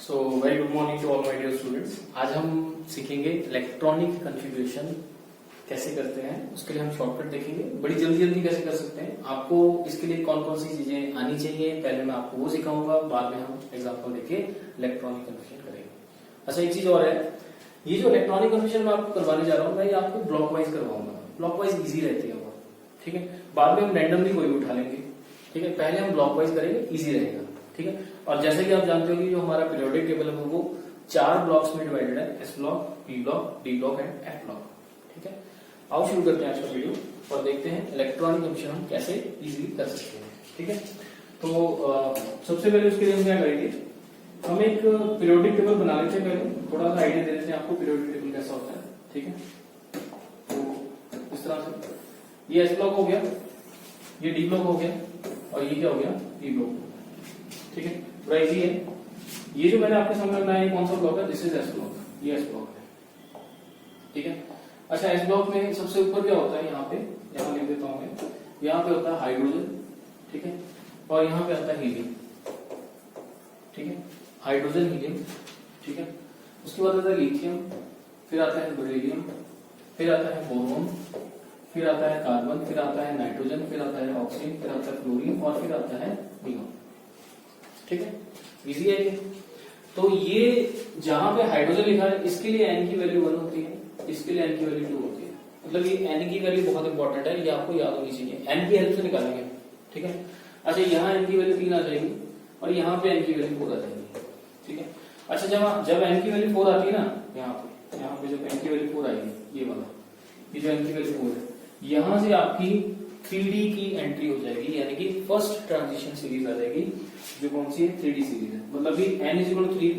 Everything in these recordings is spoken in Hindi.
So very good morning to all my dear students. आज हम सीखेंगे इलेक्ट्रॉनिक कॉन्फ़िगरेशन कैसे करते हैं। उसके लिए हम शॉर्टकट देखेंगे, बड़ी जल्दी जल्दी कैसे कर सकते हैं। आपको इसके लिए कौन कौन सी चीजें आनी चाहिए, पहले मैं आपको वो सिखाऊंगा, बाद में हम एग्जांपल देके इलेक्ट्रॉनिक कन्वर्जन करेंगे। अच्छा, एक चीज और है, ये जो इलेक्ट्रॉनिक कन्वर्जन मैं आपको करवाने जा रहा हूँ, मैं ये आपको ब्लॉक वाइज करवाऊंगा। ब्लॉक वाइज इजी रहती है वो, ठीक है। बाद में हम रैंडमली कोई भी उठा लेंगे, ठीक है। पहले हम ब्लॉक वाइज करेंगे, इजी रहेगा, ठीक है। और जैसे कि आप जानते हो कि जो हमारा पीरियोडिक टेबल है वो 4 ब्लॉक्स में डिवाइडेड है, S block, P block, D block and F block, ठीक है। आओ शुरू करते हैं आज का वीडियो और देखते हैं इलेक्ट्रॉनिक कन्वर्जन हम कैसे इजीली कर सकते हैं, ठीक है। तो सबसे पहले उसके लिए हम क्या करेंगे, हम एक पीरियोडिक टेबल बना लेते हैं। पहले थोड़ा सा आइडिया दे देते हैं आपको पीरियोडिक टेबल कैसा होता है, ठीक है। तो इस तरह से ये एस ब्लॉक हो गया, ये डी ब्लॉक हो गया और ये क्या हो गया, ई ब्लॉक, ठीक है। थोड़ा इजी है। ये जो मैंने आपके सामने बनाया है कौन सा ब्लॉक है, दिस इज एस ब्लॉक, ये एस ब्लॉक है, ठीक है। अच्छा, एस ब्लॉक में सबसे ऊपर क्या होता है, यहाँ पे, यहाँ लिख देता हूं मैं, यहाँ पे होता है हाइड्रोजन, ठीक है, और यहाँ पे आता है हीलियम, ठीक है। हाइड्रोजन, हीलियम, ठीक है। उसके बाद आता है लिथियम, फिर आता है बेरिलियम, फिर आता है बोरोन, फिर आता है कार्बन, फिर आता है नाइट्रोजन, फिर आता है ऑक्सीजन, फिर आता है क्लोरीन और फिर आता है नियॉन, ठीक है। इजी है ये। तो ये जहां पे हाइड्रोजन लिखा है इसके लिए एन की वैल्यू 1 होती है, इसके लिए एन की वैल्यू 2 होती है। मतलब ये एन की वैल्यू बहुत इंपॉर्टेंट है, ये आपको याद होनी चाहिए। एन की हेल्प से निकालेंगे, ठीक है। अच्छा, यहाँ एन की वैल्यू 3 आ जाएगी और यहाँ पे एन की वैल्यू 4 आ जाएगी, ठीक है। अच्छा, जब एन की वैल्यू 4 आती है ना, यहाँ पे जब एन की वैल्यू 4 आएगी, ये वाला, ये जो एन की वैल्यू 4 है, यहां से आपकी 3D की एंट्री हो जाएगी, यानी कि फर्स्ट ट्रांजिशन सीरीज आ जाएगी, जो कौन सी है, 3D सीरीज है। मतलब कि n इज इक्वल टू 3,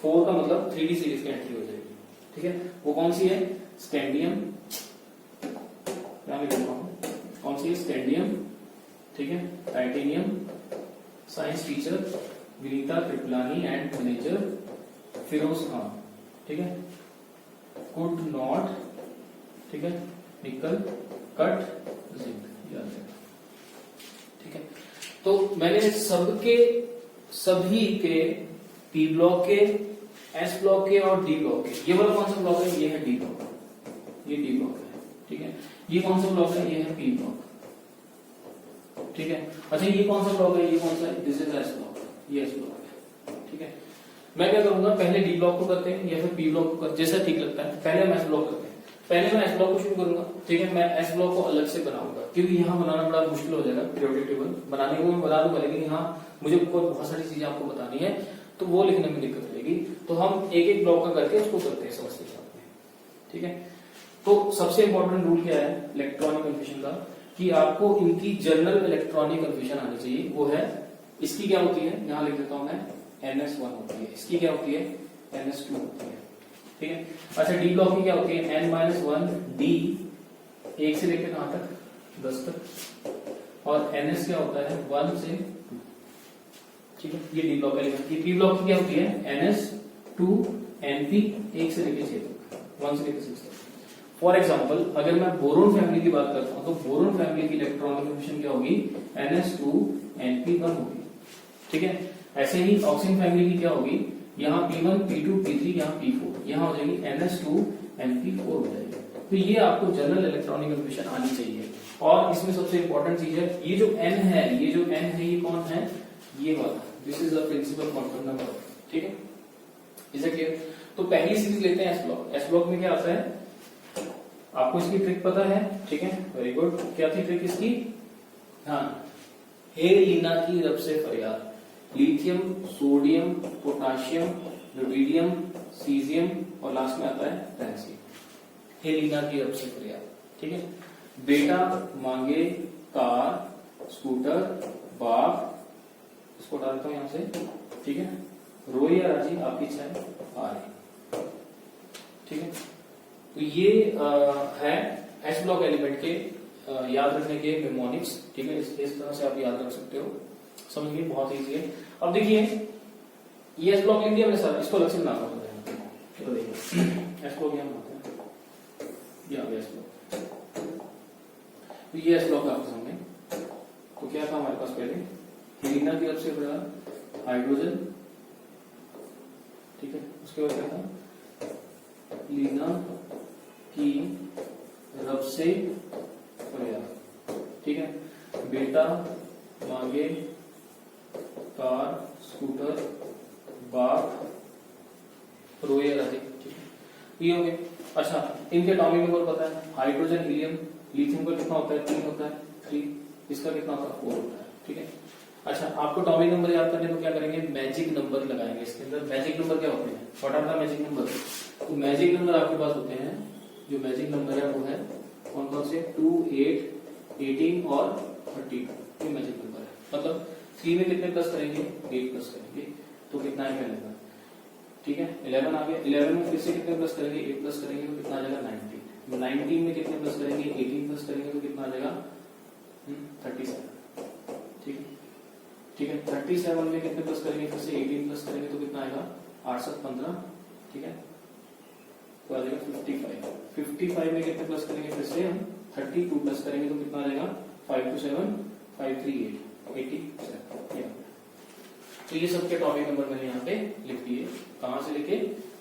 4 का मतलब 3D सीरीज की एंट्री हो जाएगी, ठीक है। वो कौन सी है, स्कैंडियम, यहां लिख देता हूं, कौन सी है, स्कैंडियम, ठीक है, titanium, science teacher Vinita Kriplani and manager Firoz Khan, ठीक है, कुड नॉट, ठीक है, निकल, कट, जिंक, ठीक है। तो मैंने सभी के पी ब्लॉक के, एस ब्लॉक के और डी ब्लॉक के, ये वाला कौन सा ब्लॉक है, ये है डी ब्लॉक, ये डी ब्लॉक है, ठीक है। ये कौन सा ब्लॉक है, ये है पी ब्लॉक, ठीक है। अच्छा, ये कौन सा ब्लॉक है, ये कौन सा है, दिस इज एस ब्लॉक, ये एस ब्लॉक है, ठीक है। मैं क्या करूंगा, पहले डी ब्लॉक को करते हैं या फिर पी ब्लॉक को, जैसा ठीक लगता है। पहले हम एस ब्लॉक करते हैं, पहले मैं एस ब्लॉक को शुरू करूंगा, ठीक है। मैं एस ब्लॉक को अलग से बनाऊंगा क्योंकि यहाँ बनाना बड़ा मुश्किल हो जाएगा। पीरियोडिक टेबल बनाने को मैं बता दूंगा, लेकिन यहाँ मुझे बहुत सारी चीजें आपको बतानी है, तो वो लिखने में दिक्कत रहेगी। तो हम एक एक ब्लॉक का करके उसको करते हैं समझ के साथ में, ठीक है। तो सबसे इंपॉर्टेंट रूल क्या है इलेक्ट्रॉनिक कन्फ्यूजन का, कि आपको इनकी जनरल इलेक्ट्रॉनिक कन्फ्यूजन आनी चाहिए। वो है, इसकी क्या होती है, यहाँ लिख देता हूं मैं, NS1 होती है, इसकी क्या होती है, NS2 होती है, ठीक है। अच्छा, डी ब्लॉक की क्या होती है, N-1 डी, 1 से लेकर कहां तक, 10 तक, और NS क्या होता है, 1 से 2, ठीक है। ये डी ब्लॉक एलिमेंट की। पी ब्लॉक की क्या होती है, NS2 NP, 1 से लेकर 6 तक, 1 से लेकर 6 तक। फॉर एग्जाम्पल, अगर मैं बोरोन फैमिली की बात करता हूं तो बोरोन फैमिली की इलेक्ट्रॉनिक कन्फर्मेशन क्या होगी, NS2 NP1 होगी, ठीक है। ऐसे ही ऑक्सीजन फैमिली की क्या होगी, यहाँ P1 P2 P3, यहाँ P4, यहाँ हो जाएगी NS2 NP4 हो जाएगी। तो ये आपको जनरल इलेक्ट्रॉनिक कन्फर्मेशन आनी चाहिए। और इसमें सबसे इंपॉर्टेंट चीज है, ये जो N है, ये जो N है, ये कौन है, ये वाला, this is the principal quantum number, ठीक है। Is it clear? तो पहली सीरीज लेते हैं एस ब्लॉक। एस ब्लॉक में क्या आता है, आपको इसकी ट्रिक पता है, ठीक है, वेरी गुड। क्या थी ट्रिक इसकी, हाँ, हे लीना की रब से फरियाद, lithium, sodium, potassium, rubidium, caesium और लास्ट में आता है फ्रांसियम। हे लीना की रब से फरियाद, ठीक है। बेटा मांगे कार, स्कूटर, बाग, इसको डालता हूं यहां से, ठीक है। रोई या राजी, आपकी इच्छा है, आ रही, ठीक है। तो ये है एस ब्लॉक एलिमेंट के याद रखने के मेमोनिक्स, ठीक है। इस तरह से आप याद रख सकते हो, समझिए, बहुत इजी है। अब देखिए, ये एस ब्लॉक लिख दिया मैंने सर, इसको अलग से बनाना होता है। चलो देखिए, एस ब्लॉक यहाँ बनाते हैं, ये आ गया एस ब्लॉक। तो ये एस ब्लॉक आपके सामने, तो क्या था हमारे पास पहले, हीलिना की तरफ से हाइड्रोजन, ठीक है। उसके बाद क्या था, लीना की रब से फरियाद, ठीक है। बेटा मांगे कार स्कूटर बाप रोए राधे, ठीक है। ये हो गए। अच्छा, इनके एटॉमिक नंबर पता है, हाइड्रोजन हीलियम लिथियम का कितना होता है, 3 होता है, 3, इसका कितना होता है, 4 होता है, ठीक है। अच्छा, आपको एटॉमिक नंबर याद करने को क्या करेंगे, मैजिक नंबर लगाएंगे इसके अंदर। मैजिक नंबर क्या होते हैं, what are the magic number, तो मैजिक नंबर आपके पास होते हैं, जो मैजिक नंबर है वो है कौन कौन से, 2, 8, 18 और 32, ये मैजिक नंबर है। मतलब 3 में कितने प्लस करेंगे, 8 प्लस करेंगे, तो कितना है पहले, ठीक है। 11 आ गया, 11 में फिर से कितने प्लस करेंगे, 8 प्लस करेंगे तो कितना आ जाएगा 19, 19 में कितने प्लस करेंगे, 18 प्लस करेंगे तो कितना आ जाएगा 37, ठीक है, ठीक है। 37 में कितने प्लस करेंगे, फिर से 18 प्लस करेंगे तो कितना आएगा 8 7 15, ठीक है, तो आ जाएगा 55। 55 में कितने प्लस करेंगे, फिर से हम 32 प्लस करेंगे तो कितना आ जाएगा 5 2 7 5 3 8 87। तो ये सबके टॉपिक नंबर मैंने यहाँ पे लिख दिए, कहां से लिखे,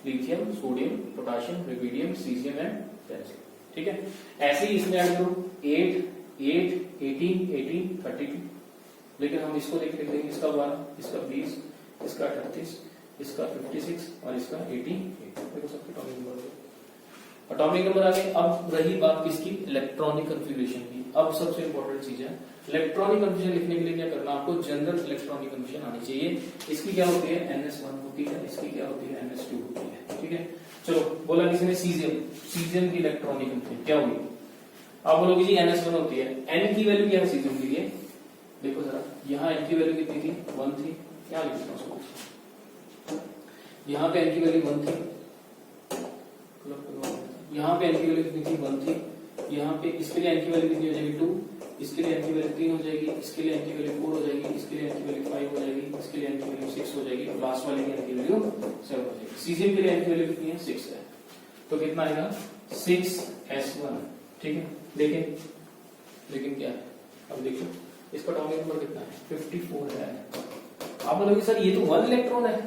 lithium, sodium, potassium, rubidium, caesium and calcium, ठीक है। ऐसे ही इसमें ऐड करो 8 8 18 18 32, लेकिन हम इसको लिख देंगे, इसका 12, इसका 20, इसका 38, इसका 56 और इसका 88, देखो सबके टॉपिक नंबर। एटॉमिक नंबर आ गए। अब रही बात किसकी, इलेक्ट्रॉनिक कन्फिग्रेशन की। अब सबसे इंपॉर्टेंट चीज है, इलेक्ट्रॉनिक कन्फ्यूजन लिखने के लिए क्या करना, आपको जनरल इलेक्ट्रॉनिक कन्फ्यूजन आनी चाहिए। इसकी क्या होती है, NS1 होती है, इसकी क्या होती है, NS2 होती है, ठीक है। चलो, बोला किसी ने सीजियम, सीजियम की इलेक्ट्रॉनिक कन्फ्यूजन क्या होगी, आप बोलोगे जी NS1 होती है। N की वैल्यू क्या है सीजियम के लिए, देखो जरा, यहाँ N की वैल्यू कितनी थी, 1 थी, क्या लिखता हूँ उसको, यहाँ पे N की वैल्यू 1 थी, यहाँ पे N की वैल्यू कितनी थी, 1 थी, यहाँ पे इसके लिए N की वैल्यू कितनी हो जाएगी, 2, इसके लिए N की वैल्यू 3 हो जाएगी, इसके लिए N की वैल्यू 4 हो जाएगी, इसके लिए N की वैल्यू 5 हो जाएगी, इसके लिए N की वैल्यू 6 हो जाएगी, और लास्ट वाले की N की वैल्यू 7 हो जाएगी। सीजियम के लिए N की वैल्यू कितनी है, 6 है, तो कितना आएगा 6s1, ठीक है। लेकिन क्या है, अब देखो इसका एटॉमिक नंबर कितना है, 54 है। आप बोलोगे सर ये तो 1 इलेक्ट्रॉन है,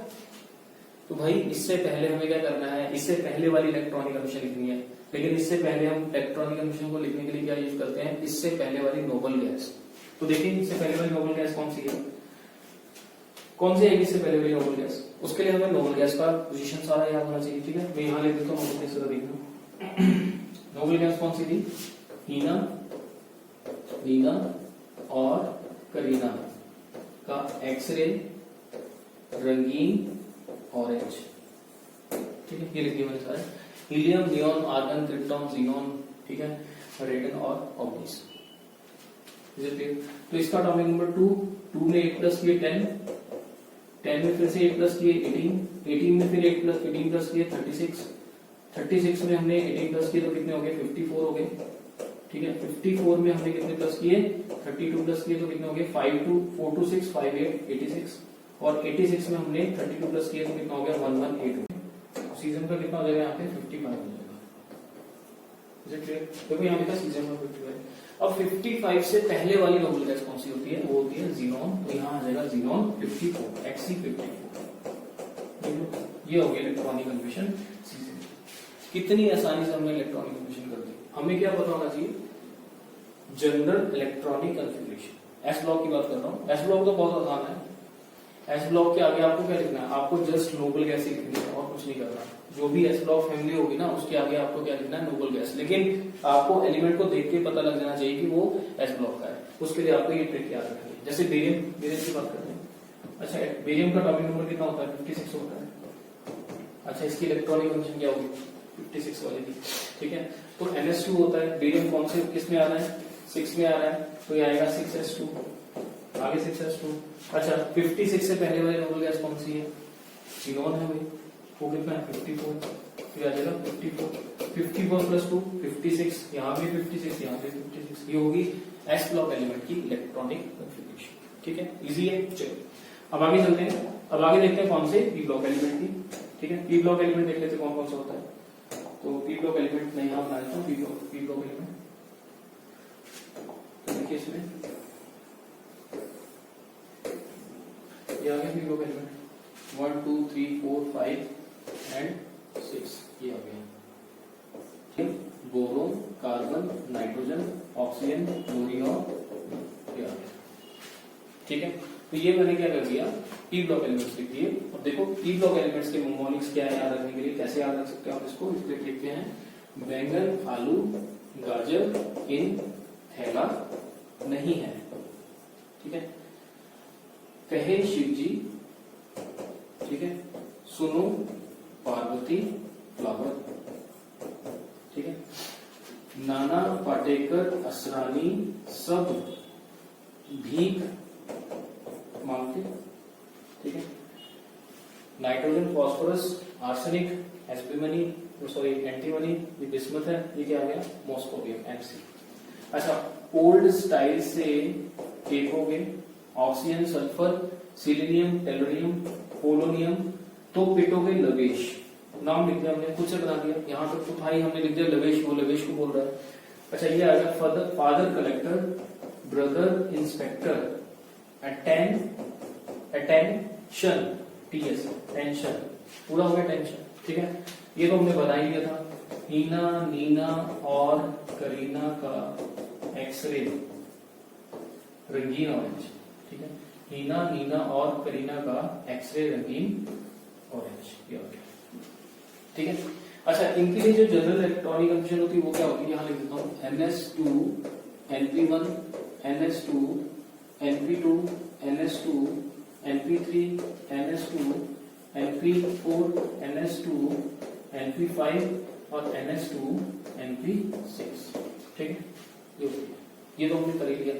तो भाई इससे पहले हमें क्या करना है, इससे पहले वाली इलेक्ट्रॉनिक कन्फर्मेशन लिखनी है। लेकिन इससे पहले हम इलेक्ट्रॉनिक कन्फर्मेशन को लिखने के लिए क्या यूज करते हैं, इससे पहले वाली नोबल गैस। तो देखिए इससे पहले वाली नोबल गैस कौन सी है, कौन सी है इससे पहले वाली नोबल गैस, उसके लिए हमें नोबल गैस का पोजीशन सारा याद होना चाहिए, ठीक है। मैं यहाँ लिख देता हूँ, इस तरह देखना, नोबल गैस कौन सी थी, हीना और करीना का एक्सरे रंगीन ऑरेंज, ठीक है, ये लिख दिया मैंने सारे। Helium, neon, argon, krypton, xenon, ठीक है, रेडन और ऑब्लिस। तो इसका एटॉमिक नंबर 2, 2 में 8 प्लस किए 10, 10 में फिर से 8 प्लस किए 18, 18 में फिर 18 प्लस किए 36, 36 में हमने 18 प्लस किए तो कितने हो गए, 54 हो गए, ठीक है। 54 में हमने कितने प्लस किए, 32 प्लस किए तो कितने हो गए, 5 2 4 2 6 5 8 86, और 86 में हमने 32 प्लस किया तो कितना हो गया, 118। सीजन का कितना हो जाएगा यहाँ पे, 55 हो जाएगा। देखो यहाँ पे सीजन का 55। अब 55 से पहले वाली नोबल गैस कौन सी होती है, वो होती है जीनॉन, तो यहाँ आ जाएगा जीनॉन 54, Xc54। ये हो गया इलेक्ट्रॉनिक कन्फर्मेशन सीजन। कितनी आसानी से हमने इलेक्ट्रॉनिक कन्फर्मेशन कर दी। हमें क्या पता होना चाहिए, general electronic configuration. S block की बात कर रहा हूँ, एस ब्लॉक तो बहुत आसान है। एस ब्लॉक के आगे आपको क्या लिखना है, आपको जस्ट नोबल गैस ही लिखनी है और कुछ नहीं करना। जो भी एस ब्लॉक फैमिली होगी ना, उसके आगे आपको क्या लिखना है, नोबल गैस। लेकिन आपको एलिमेंट को देख के पता लग जाना चाहिए कि वो एस ब्लॉक का है। उसके लिए आपको ये ट्रिक याद रखनी है। जैसे बेरियम की बात करते हैं। अच्छा, बेरियम का एटॉमिक नंबर कितना होता है, 56 होता है। अच्छा, इसकी इलेक्ट्रॉनिक कंडीशन क्या होगी, 56 वाली की, ठीक है। तो NS2 होता है। बेरियम कौन से किस में आ रहा है, 6 में आ रहा है, तो ये आएगा 6s2, आगे 6s2। अच्छा, 56 से पहले वाली नोबल गैस कौन सी है, जीनॉन है भाई, वो कितना है, 54, फिर आ जाएगा 54 प्लस 2 56, यहाँ भी 56, यहाँ भी 56। ये होगी एस ब्लॉक एलिमेंट की इलेक्ट्रॉनिक कन्फिग्रेशन, ठीक है, इजी है। चलो अब आगे चलते हैं। अब आगे देखते हैं कौन से पी ब्लॉक एलिमेंट की, ठीक है। पी ब्लॉक एलिमेंट देख लेते कौन कौन सा होता है। तो पी ब्लॉक एलिमेंट मैं यहाँ बना देता हूँ, पी ब्लॉक एलिमेंट देखिए इसमें ये आ गया पी ब्लॉक एलिमेंट 1 2 3 4 5 एंड 6 ये आ गया। Boron, carbon, nitrogen, oxygen, chlorine और ये आ गया। ठीक है, तो ये मैंने क्या कर दिया, पी ब्लॉक एलिमेंट्स लिख दिए। और देखो पी ब्लॉक एलिमेंट्स के मॉलिक्यूल्स क्या है याद रखने के लिए, कैसे याद रख सकते हो आप इसको, इसलिए लिखते हैं बैंगन, आलू, गाजर इन थैला नहीं है। ठीक है, कहे शिव जी, ठीक है, सुनो पार्वती फ्लावर। ठीक है, नाना पाटेकर असरानी सब भीख मांगते। ठीक है, नाइट्रोजन, फॉस्फोरस, आर्सेनिक, एस्पिमनी, सॉरी एंटीमनी, ये बिस्मथ है, ये क्या आ गया, मॉस्कोवियम, एमसी। अच्छा, ओल्ड स्टाइल से फेंकोगे oxygen, sulphur, selenium, tellurium, polonium तो पिटोगे लवेश। नाम लिख दिया हमने, खुद से बना दिया। यहां तक तो भाई हमने लिख दिया लवेश, वो लवेश को बोल रहा है। अच्छा, ये आ गया father collector, brother inspector, attention, TS, tension, पूरा हो गया टेंशन। ठीक है, ये तो हमने बना ही दिया था। हीना, नीना और करीना का एक्सरे रंगीन ऑरेंज। ठीक है, हीना, नीना और करीना का एक्सरे रंगीन ऑरेंज, ये हो गया। ठीक है, अच्छा, इनके लिए जो जनरल इलेक्ट्रॉनिक कंडीशन होती है वो क्या होती है, यहां लिख देता हूं, NS2 NP1 NS2 NP2 NS2 NP3 NS2 NP4 NS2 NP5 और NS2 NP6। ठीक है, ये तो हमने कर ही लिया,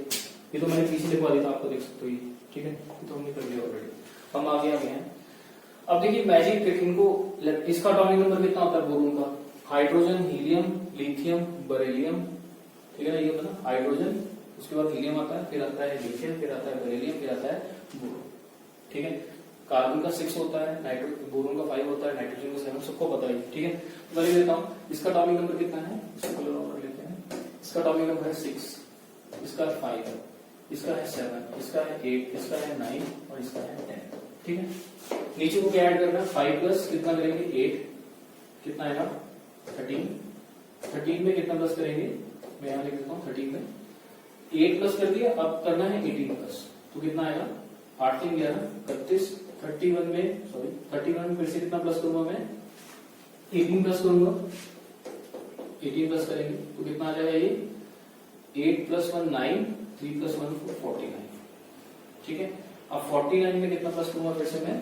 ये तो मैंने पीछे लिखवा दिया था, आपको देख सकते हो ये। ठीक है, ये तो हमने कर लिया ऑलरेडी। हम आगे आ गए हैं। अब देखिए मैजिक ट्रिक, इनको इसका एटॉमिक नंबर कितना होता है बोरोन का, हाइड्रोजन, हीलियम, लिथियम, बेरिलियम। ठीक है ना, ये बना हाइड्रोजन, उसके बाद हीलियम आता है, फिर आता है लिथियम, फिर आता है बेरिलियम, फिर आता है बोरोन। ठीक है, कार्बन का 6 होता है, बोरोन का 5 होता है, नाइट्रोजन का 7, सबको पता है। ठीक है, तो मैं लिख देता हूँ इसका एटॉमिक नंबर कितना है, इसको कलर ऑफ कर लेते हैं। इसका एटॉमिक नंबर है 6, इसका 5, इसका है 7, इसका है 8, इसका है 9 और इसका है 10। ठीक है, नीचे को क्या ऐड करना है, 5 प्लस कितना करेंगे 8, कितना आएगा 13, 13 में कितना प्लस करेंगे, मैं यहां लिख देता हूँ 13 में 8 प्लस कर दिया, अब करना है 18 प्लस, तो कितना आएगा 8 3 11 31, 31 में सॉरी 31 में फिर से कितना प्लस करूंगा मैं 18 प्लस करूंगा, 18 प्लस करेंगे तो कितना आ जाएगा ये 8 प्लस 1 9, 3 प्लस 1 49। ठीक है, अब 49 में कितना प्लस करूंगा फिर से मैं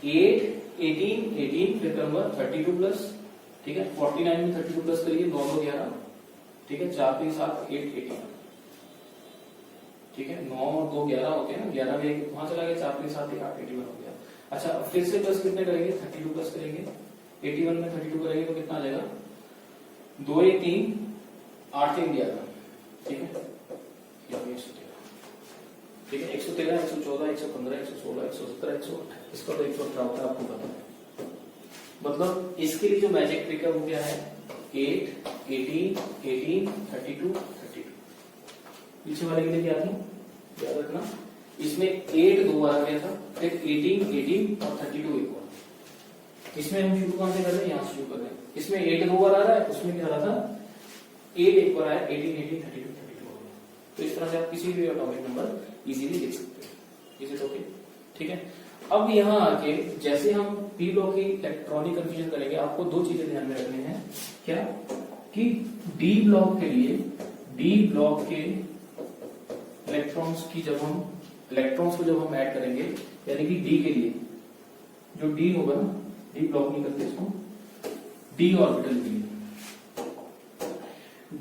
8 18 18 फिर करूंगा 32 प्लस। ठीक है, 49 में 32 प्लस करिए 9 2 11। ठीक है, 4 3 7 8 18। ठीक है, 9 2 11 होते हैं ना, 11 में वहां चला गया, 4 3 7 8 81 हो गया। अच्छा, अब फिर से प्लस कितने करेंगे 32 प्लस करेंगे, 81 में 32 करेंगे तो कितना आ जाएगा 2 1 3 8 3 11। ठीक है, 113। ठीक है, 113 114 115 116 117 118, इसका तो 118 होता है, आपको पता है। मतलब इसके लिए जो मैजिक ट्रिक है वो क्या है 8 18 18 32 32। पीछे वाले के लिए क्या थी याद रखना, इसमें 8 2 बार आ गया था, फिर 18 18 और 32 एक बार। इसमें हम शुरू कहां से कर रहे हैं, यहां से शुरू कर रहे हैं। इसमें 8 2 बार आ रहा है, उसमें क्या रहा था 8 एक बार आया, 18 18 32 32 हो गया। तो इस तरह से आप किसी भी एटॉमिक नंबर इजीली लिख सकते हैं। Is it okay? ठीक है, अब यहां आके जैसे हम पी ब्लॉक की इलेक्ट्रॉनिक कंफ्यूजन करेंगे, आपको दो चीजें ध्यान में रखनी है। क्या कि डी ब्लॉक के लिए, डी ब्लॉक के इलेक्ट्रॉन्स की जब हम इलेक्ट्रॉन्स को जब हम ऐड करेंगे, यानी कि डी के लिए जो डी होगा ना, डी ब्लॉक नहीं करते इसको, डी ऑर्बिटल के लिए,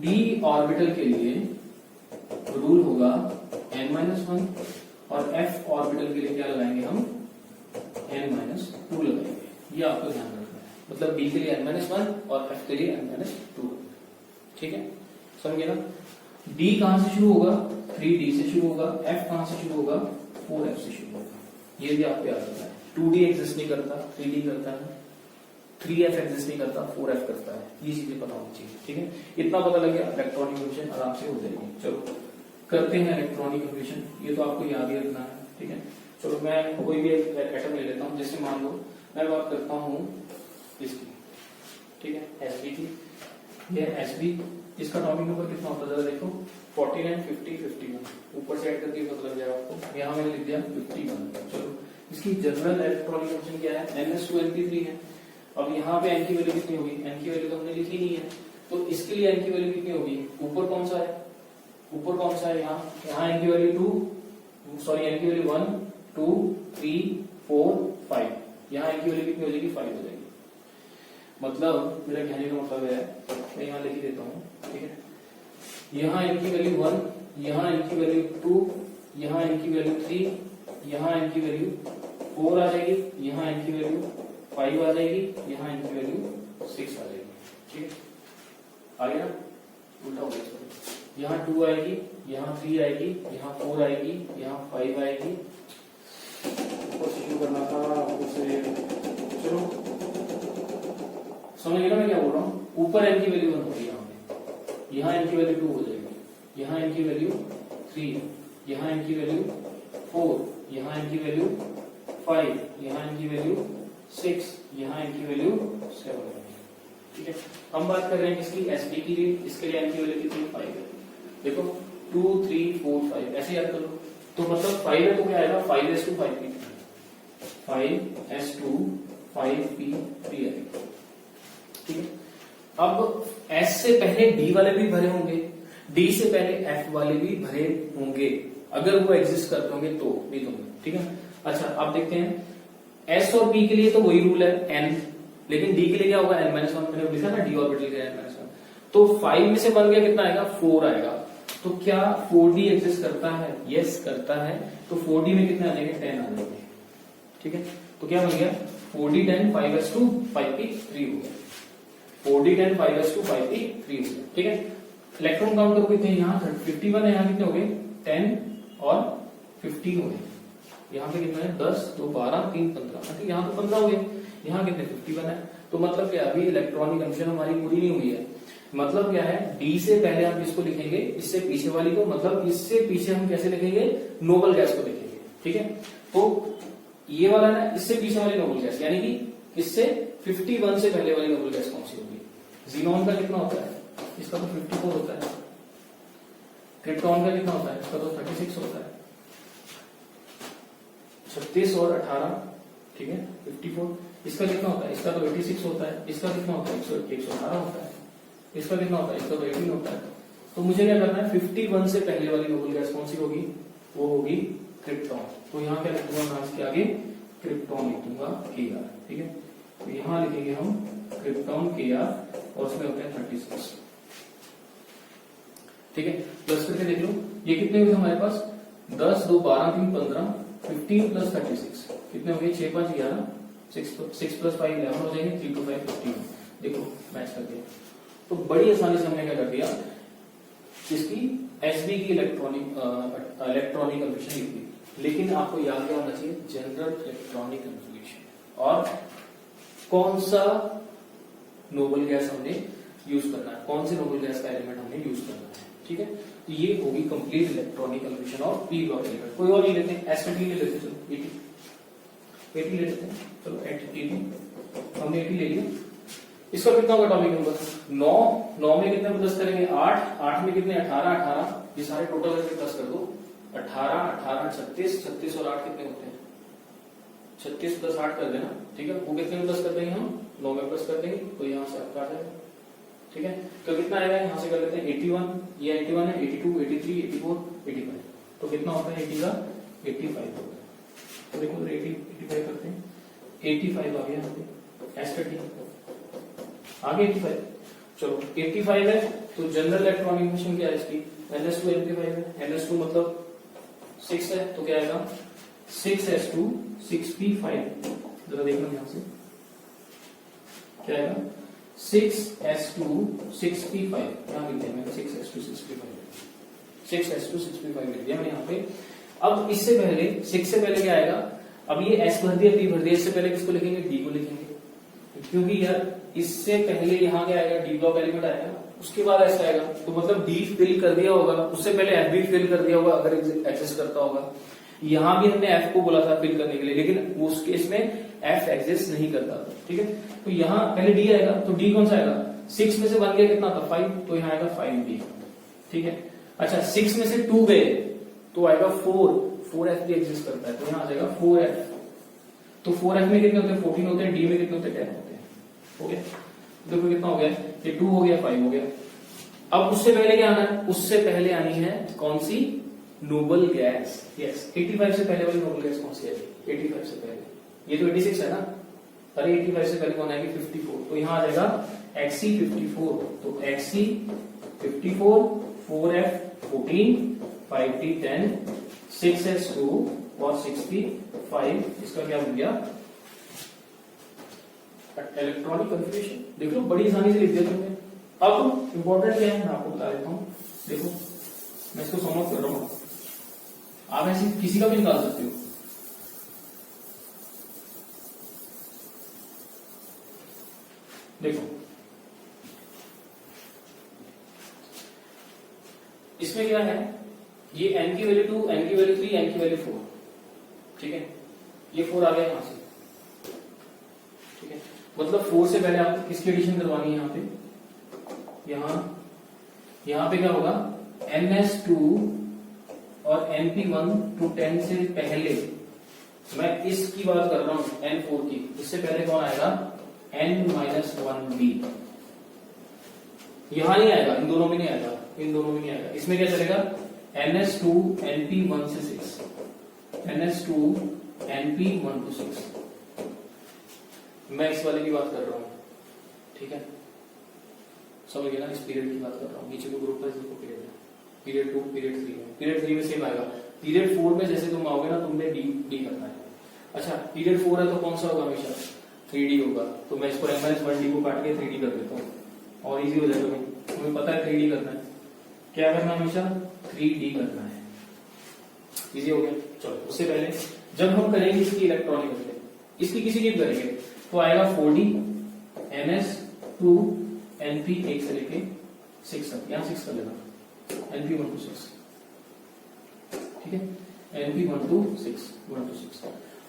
डी ऑर्बिटल के लिए रूल होगा n-1 और f ऑर्बिटल के लिए क्या लगाएंगे हम n-2 लगाएंगे। ये आपको ध्यान रखना है, मतलब d के लिए n-1 और f के लिए n-2। ठीक है, समझे ना? d कहां से शुरू होगा 3d से शुरू होगा, f कहां से शुरू होगा 4f से शुरू होगा। ये भी आपको याद रखना है। 2d एग्जिस्ट नहीं करता, 3d करता है, 3f एग्जिस्ट नहीं करता, 4f करता है। ये चीजें पता होनी चाहिए। ठीक है, इतना पता लग गया, इलेक्ट्रॉनिक कंफ्यूजन आराम से हो जाएगी। चलो करते हैं इलेक्ट्रॉनिक कंफ्यूजन, ये तो आपको याद ही रखना है। ठीक है, चलो मैं कोई भी एटम ले लेता हूं, जैसे मान लो मैं बात करता हूँ इसकी, ठीक है, एसबी की। यह एसबी, इसका एटॉमिक नंबर कितना होता है जरा देखो, 49, 50, 51। ऊपर से ऐड करके पता लग जाएगा आपको। यहाँ मैंने लिख दिया 51। चलो, इसकी जनरल इलेक्ट्रॉनिक कंडीशन क्या है, Ns2np3 है। अब यहाँ पे n की वैल्यू कितनी होगी, n की वैल्यू तो हमने लिखी नहीं है, तो इसके लिए n की वैल्यू कितनी होगी, ऊपर कौन सा है, ऊपर कौन सा है, यहाँ n की वैल्यू 2, सॉरी n की वैल्यू 1, 2, 3, 4, 5। यहाँ n की वैल्यू कितनी हो जाएगी, 5 हो जाएगी। मतलब मेरा कहने का मतलब है, मैं यहाँ लिख देता हूँ, ठीक है, यहाँ n की वैल्यू 1, यहाँ n की वैल्यू 2, यहाँ n की वैल्यू 3, यहाँ n की वैल्यू 4 आ जाएगी, यहाँ n की वैल्यू 5 आ जाएगी, यहाँ n की वैल्यू 6 आ जाएगी, ठीक है, आ गया, उल्टा हो गया, यहाँ 2 आएगी, यहाँ 3 आएगी, यहाँ 4 आएगी, यहाँ 5 आएगी। शुरू करना था उसे, चलो समझ गए ना मैं क्या बोल रहा हूँ। ऊपर n की वैल्यू 1 होगी, यहाँ n की वैल्यू 2 हो जाएगी, यहाँ n की वैल्यू 3, यहाँ n की वैल्यू 4, यहाँ n की वैल्यू 5, यहाँ n की वैल्यू 6, यहाँ n की वैल्यू 7 है, ठीक है। हम बात कर रहे हैं किसकी, एसबी की लिए। इसके लिए n की वैल्यू कितनी, 5 है। देखो 2, 3, 4, 5 ऐसे याद कर लो। तो मतलब 5 है तो क्या आएगा, 5s2 5p, 5s2 5p3 आएगा, ठीक है। अब S से पहले D वाले भी भरे होंगे, D से पहले F वाले भी भरे होंगे, अगर वो एग्जिस्ट करते होंगे तो भी होंगे, ठीक है। अच्छा, अब देखते हैं S और P के लिए तो वही रूल है n, लेकिन D के लिए क्या होगा, n-1। मैंने लिखा ना D ऑर्बिटल के n-1, तो 5 में से बन गया कितना आएगा, 4 आएगा। तो क्या 4D एग्जिस्ट करता है, यस करता है। तो 4D में कितने आ जाएंगे, 10 आ जाएंगे, ठीक है। तो क्या बन गया, 4D 10 5s2 5p3 हो गया, 4D 10 5s2 5p3 हो गया, ठीक है। इलेक्ट्रॉन काउंट करो कितने, यहाँ 51 है, यहाँ कितने हो गए, 10 और 15 हो गए। यहाँ पे कितना है, 10, 2, 12, 3, 15, ठीक, यहाँ तो 15 हो गए, यहाँ कितने 51 है। तो मतलब क्या, अभी इलेक्ट्रॉनिक कंडीशन हमारी पूरी नहीं हुई है। मतलब क्या है, डी से पहले हम इसको लिखेंगे, इससे पीछे वाली को, मतलब इससे पीछे हम कैसे लिखेंगे, नोबल गैस को लिखेंगे, ठीक है। तो ये वाला ना, इससे पीछे वाली नोबल गैस, यानी कि इससे 51 से पहले वाली नोबल गैस कौन सी होगी, जीनॉन का कितना होता है, इसका तो 54 होता है। क्रिप्टॉन का कितना होता है, इसका तो 36 होता है, 36 और 18, ठीक है, 54। इसका कितना होता है, इसका तो 86 होता है। इसका कितना होता है, 118 होता है। इसका कितना होता है, इसका तो 18 होता है। तो मुझे क्या करना है, 51 से पहले वाली नोबल गैस कौन सी होगी, वो होगी क्रिप्टॉन। तो यहाँ क्या लिख दूंगा, मैं इसके आगे क्रिप्टॉन लिख दूंगा Kr, ठीक है। तो यहाँ लिखेंगे हम क्रिप्टॉन Kr और उसमें होते हैं 36, ठीक है। प्लस करके देख लो, ये कितने हुए हमारे पास, 10, 2, 12, 3, 15, 15 प्लस 36 कितने हो गए, 6, 5, 11, 6 प्लस 5 11 हो जाएंगे, 3, 2, 5, 15। देखो मैच कर दिया। तो बड़ी आसानी से हमने क्या कर दिया, इसकी एसबी की इलेक्ट्रॉनिक कंफिगरेशन लिख दी। लेकिन आपको याद क्या होना चाहिए, जनरल इलेक्ट्रॉनिक कंफिगरेशन और कौन सा नोबल गैस हमने यूज करना है, कौन से नोबल गैस का एलिमेंट हमने यूज करना है, ठीक है। तो ये होगी complete electronic configuration of P block element. कोई और नहीं लेते, एसपी ले लेते, चलो 80 ले लेते हैं, चलो 80 हमने 80 ले लिया। इसका कितना होगा एटॉमिक नंबर, 9 में कितने प्लस करेंगे, 8 में कितने, 18, ये सारे टोटल करके प्लस कर दो, 18, 36 और 8 कितने होते हैं, 36 प्लस 8 कर देना, ठीक है। वो कितने में प्लस कर देंगे हम, 9 में प्लस कर देंगे, तो यहाँ से आपका आ जाएगा, ठीक है। तो कितना आएगा, यहाँ से कर लेते हैं 81, ये 81 है, 82, 83, 84, 85, तो कितना होता है 80 का 85 होगा। तो देखो 85 करते हैं, 85 आ गया एस30 आगे 85। चलो 85 है, तो जनरल इलेक्ट्रॉनिक कंफिगरेशन क्या है इसकी, Ns2np5 है, Ns2 मतलब 6 है, तो क्या आएगा 6s2 6p5। जरा देखना ध्यान से, क्या आएगा 6s2 6p5, क्या लिख दिया मैंने, 6s2 6p5 लिख दिया मैंने यहाँ पे। अब इससे पहले 6 से पहले क्या आएगा, अब ये s भर दिया, p भर दिया, इससे पहले किसको लिखेंगे, d को लिखेंगे, क्योंकि यार इससे पहले यहाँ क्या आएगा, डी ब्लॉक एलिमेंट आएगा, उसके बाद ऐसा आएगा, तो मतलब डी फिल कर दिया होगा, उससे पहले एफ भी फिल कर दिया होगा अगर एग्जिस्ट करता होगा। यहां भी हमने एफ को बोला था फिल करने के लिए, लेकिन उस केस में एफ एग्जिस्ट नहीं करता था, ठीक है। तो यहाँ पहले डी आएगा, तो डी कौन सा आएगा, 6 में से बन गया कितना था 5, तो यहाँ आएगा 5D, ठीक है। अच्छा 6 में से 2 गए तो आएगा 4F भी एग्जिस्ट करता है, तो यहाँ आ जाएगा 4F। तो 4F में कितने होते हैं 14 होते हैं, डी में कितने होते हैं 10 होते हैं, हो गया। देखो कितना हो गया, ये 2 हो गया 5 हो गया। अब उससे पहले क्या आना है, उससे पहले आनी है कौन सी, नोबल गैस। यस 85 से पहले वाली नोबल गैस कौन सी है, 85 से पहले, ये तो 86 है ना, अरे 85 से पहले कौन आएगी 54, तो यहाँ आ जाएगा Xc54, तो Xc54, 4F 14, 5D 10, 6S2 और 65, इसका क्या बन गया इलेक्ट्रॉनिक कन्फिगरेशन। देख लो बड़ी आसानी से लिख दिया तुमने। अब इंपॉर्टेंट क्या है मैं आपको बता देता हूं, देखो मैं इसको सॉल्व कर रहा हूं, आप ऐसे किसी का भी निकाल सकते हो। देखो इसमें क्या है, ये n की वैल्यू 2, n की वैल्यू 3, n की वैल्यू 4, ठीक है, ये 4 आ गया यहां से, ठीक है। मतलब 4 से पहले आपको किसकी एडिशन करवानी है, यहाँ पे यहाँ पे क्या होगा, ns2 और np1 to 10 से पहले, मैं इसकी बात कर रहा हूं n4 की, इससे पहले कौन आएगा n-1b, यहां नहीं आएगा, इन दोनों में नहीं आएगा, इन दोनों में नहीं आएगा। इसमें क्या चलेगा, ns2 np1 से 6, ns2 np1 to 6, मैं इस वाले की बात कर रहा हूं, ठीक है, समझ गया ना, इस पीरियड की बात कर रहा हूं, नीचे को ग्रुप है, इसको पीरियड है, पीरियड 2 पीरियड 3 में, पीरियड 3 में सेम आएगा, पीरियड 4 में जैसे तुम आओगे ना तुमने डी करना है। अच्छा पीरियड 4 है तो कौन सा होगा, हमेशा 3D होगा, तो मैं इसको m-1d को काट के 3D कर देता हूं और इजी हो जाएगा, तुम्हें पता है 3D करना है, क्या करना है, हमेशा 3D करना है, इजी हो गया। चलो उससे पहले जब हम करेंगे इसकी इलेक्ट्रॉनिक, इसकी किसी की करेंगे तो आएगा 4D ns2 np 1 से लेके 6 तक, यहां 6 कर लेना, np1 to 6, ठीक है, np1 to 6, 1 to 6।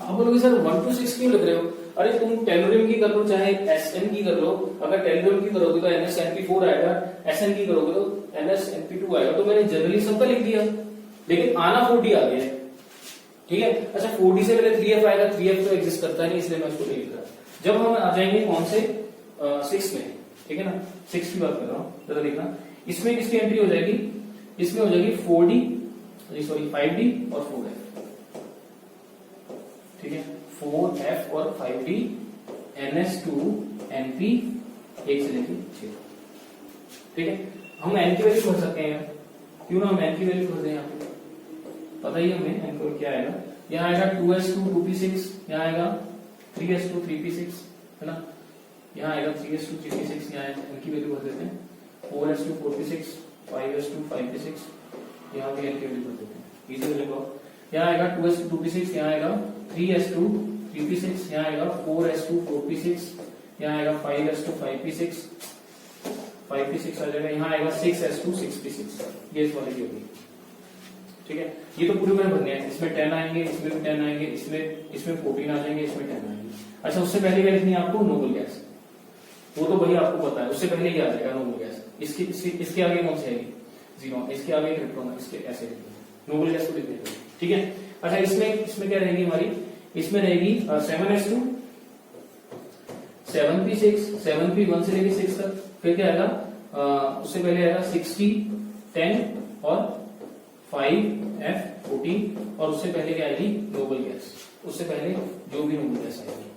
आप बोलोगे सर 1 to 6 क्यों लिख रहे हो, अरे तुम टेलोरियम की कर लो चाहे एसएन की कर लो, अगर टेलोरियम की करोगे तो nsnp4 आएगा, एसएन की करोगे तो nsnp2 आएगा, तो मैंने जनरली सबका लिख दिया, लेकिन आना 4D आ गया है, ठीक है। अच्छा 4D से पहले 3F आएगा, 3F तो एग्जिस्ट करता नहीं, इसलिए मैं उसको नहीं लिख रहा। जब हम आ जाएंगे कौन से 6 में, ठीक है ना, 6 की बात कर रहा हूं, जरा देखना इसमें किसकी एंट्री हो जाएगी, इसमें हो जाएगी 4D सॉरी 5D और 4F, ठीक है, 4F और 5D ns2 np 1 से लेके 6, ठीक है। हम n की वैल्यू भर सकते हैं, क्यों ना हम n की वैल्यू भर दें, यहाँ पे पता ही हमें n को क्या आएगा, यहाँ आएगा 2s2 2p6, यहाँ आएगा 3s2 3p6, है ना, यहाँ आएगा 3s2 3p6, यहाँ n की वैल्यू भर देते हैं, 4s2 4p6, 5s2 5p6, यहाँ भी n की वैल्यू भर देते हैं, इजी हो जाएगा। यहाँ आएगा 2s2 2p6, यहाँ आएगा 3s2 3p6, यहाँ आएगा 4s2 4p6, यहाँ आएगा 5s2 5p6, 5p6 आ जाएगा, यहाँ आएगा 6s2 6p6, ये इस वाले की होगी, ठीक है। ये तो पूरे में भरने हैं, इसमें 10 आएंगे, इसमें भी 10 आएंगे, इसमें 14 आ जाएंगे, इसमें 10 आएंगे। अच्छा उससे पहले क्या लिखनी है आपको, नोबल गैस, वो तो भाई आपको पता है, उससे पहले क्या आ जाएगा नोबल गैस, इसके आगे कौन सी आएगी, 0, इसके आगे इलेक्ट्रॉन, इसके ऐसे नोबल गैस को लिख देते, ठीक है। अच्छा इसमें क्या रहेगी हमारी, इसमें रहेगी 7s2 7p6 7p1 से लेके 6 तक, फिर क्या आएगा, उससे पहले आएगा 60 10 और 5F 14, और उससे पहले क्या आएगी नोबल गैस, उससे पहले जो भी नोबल गैस आएगी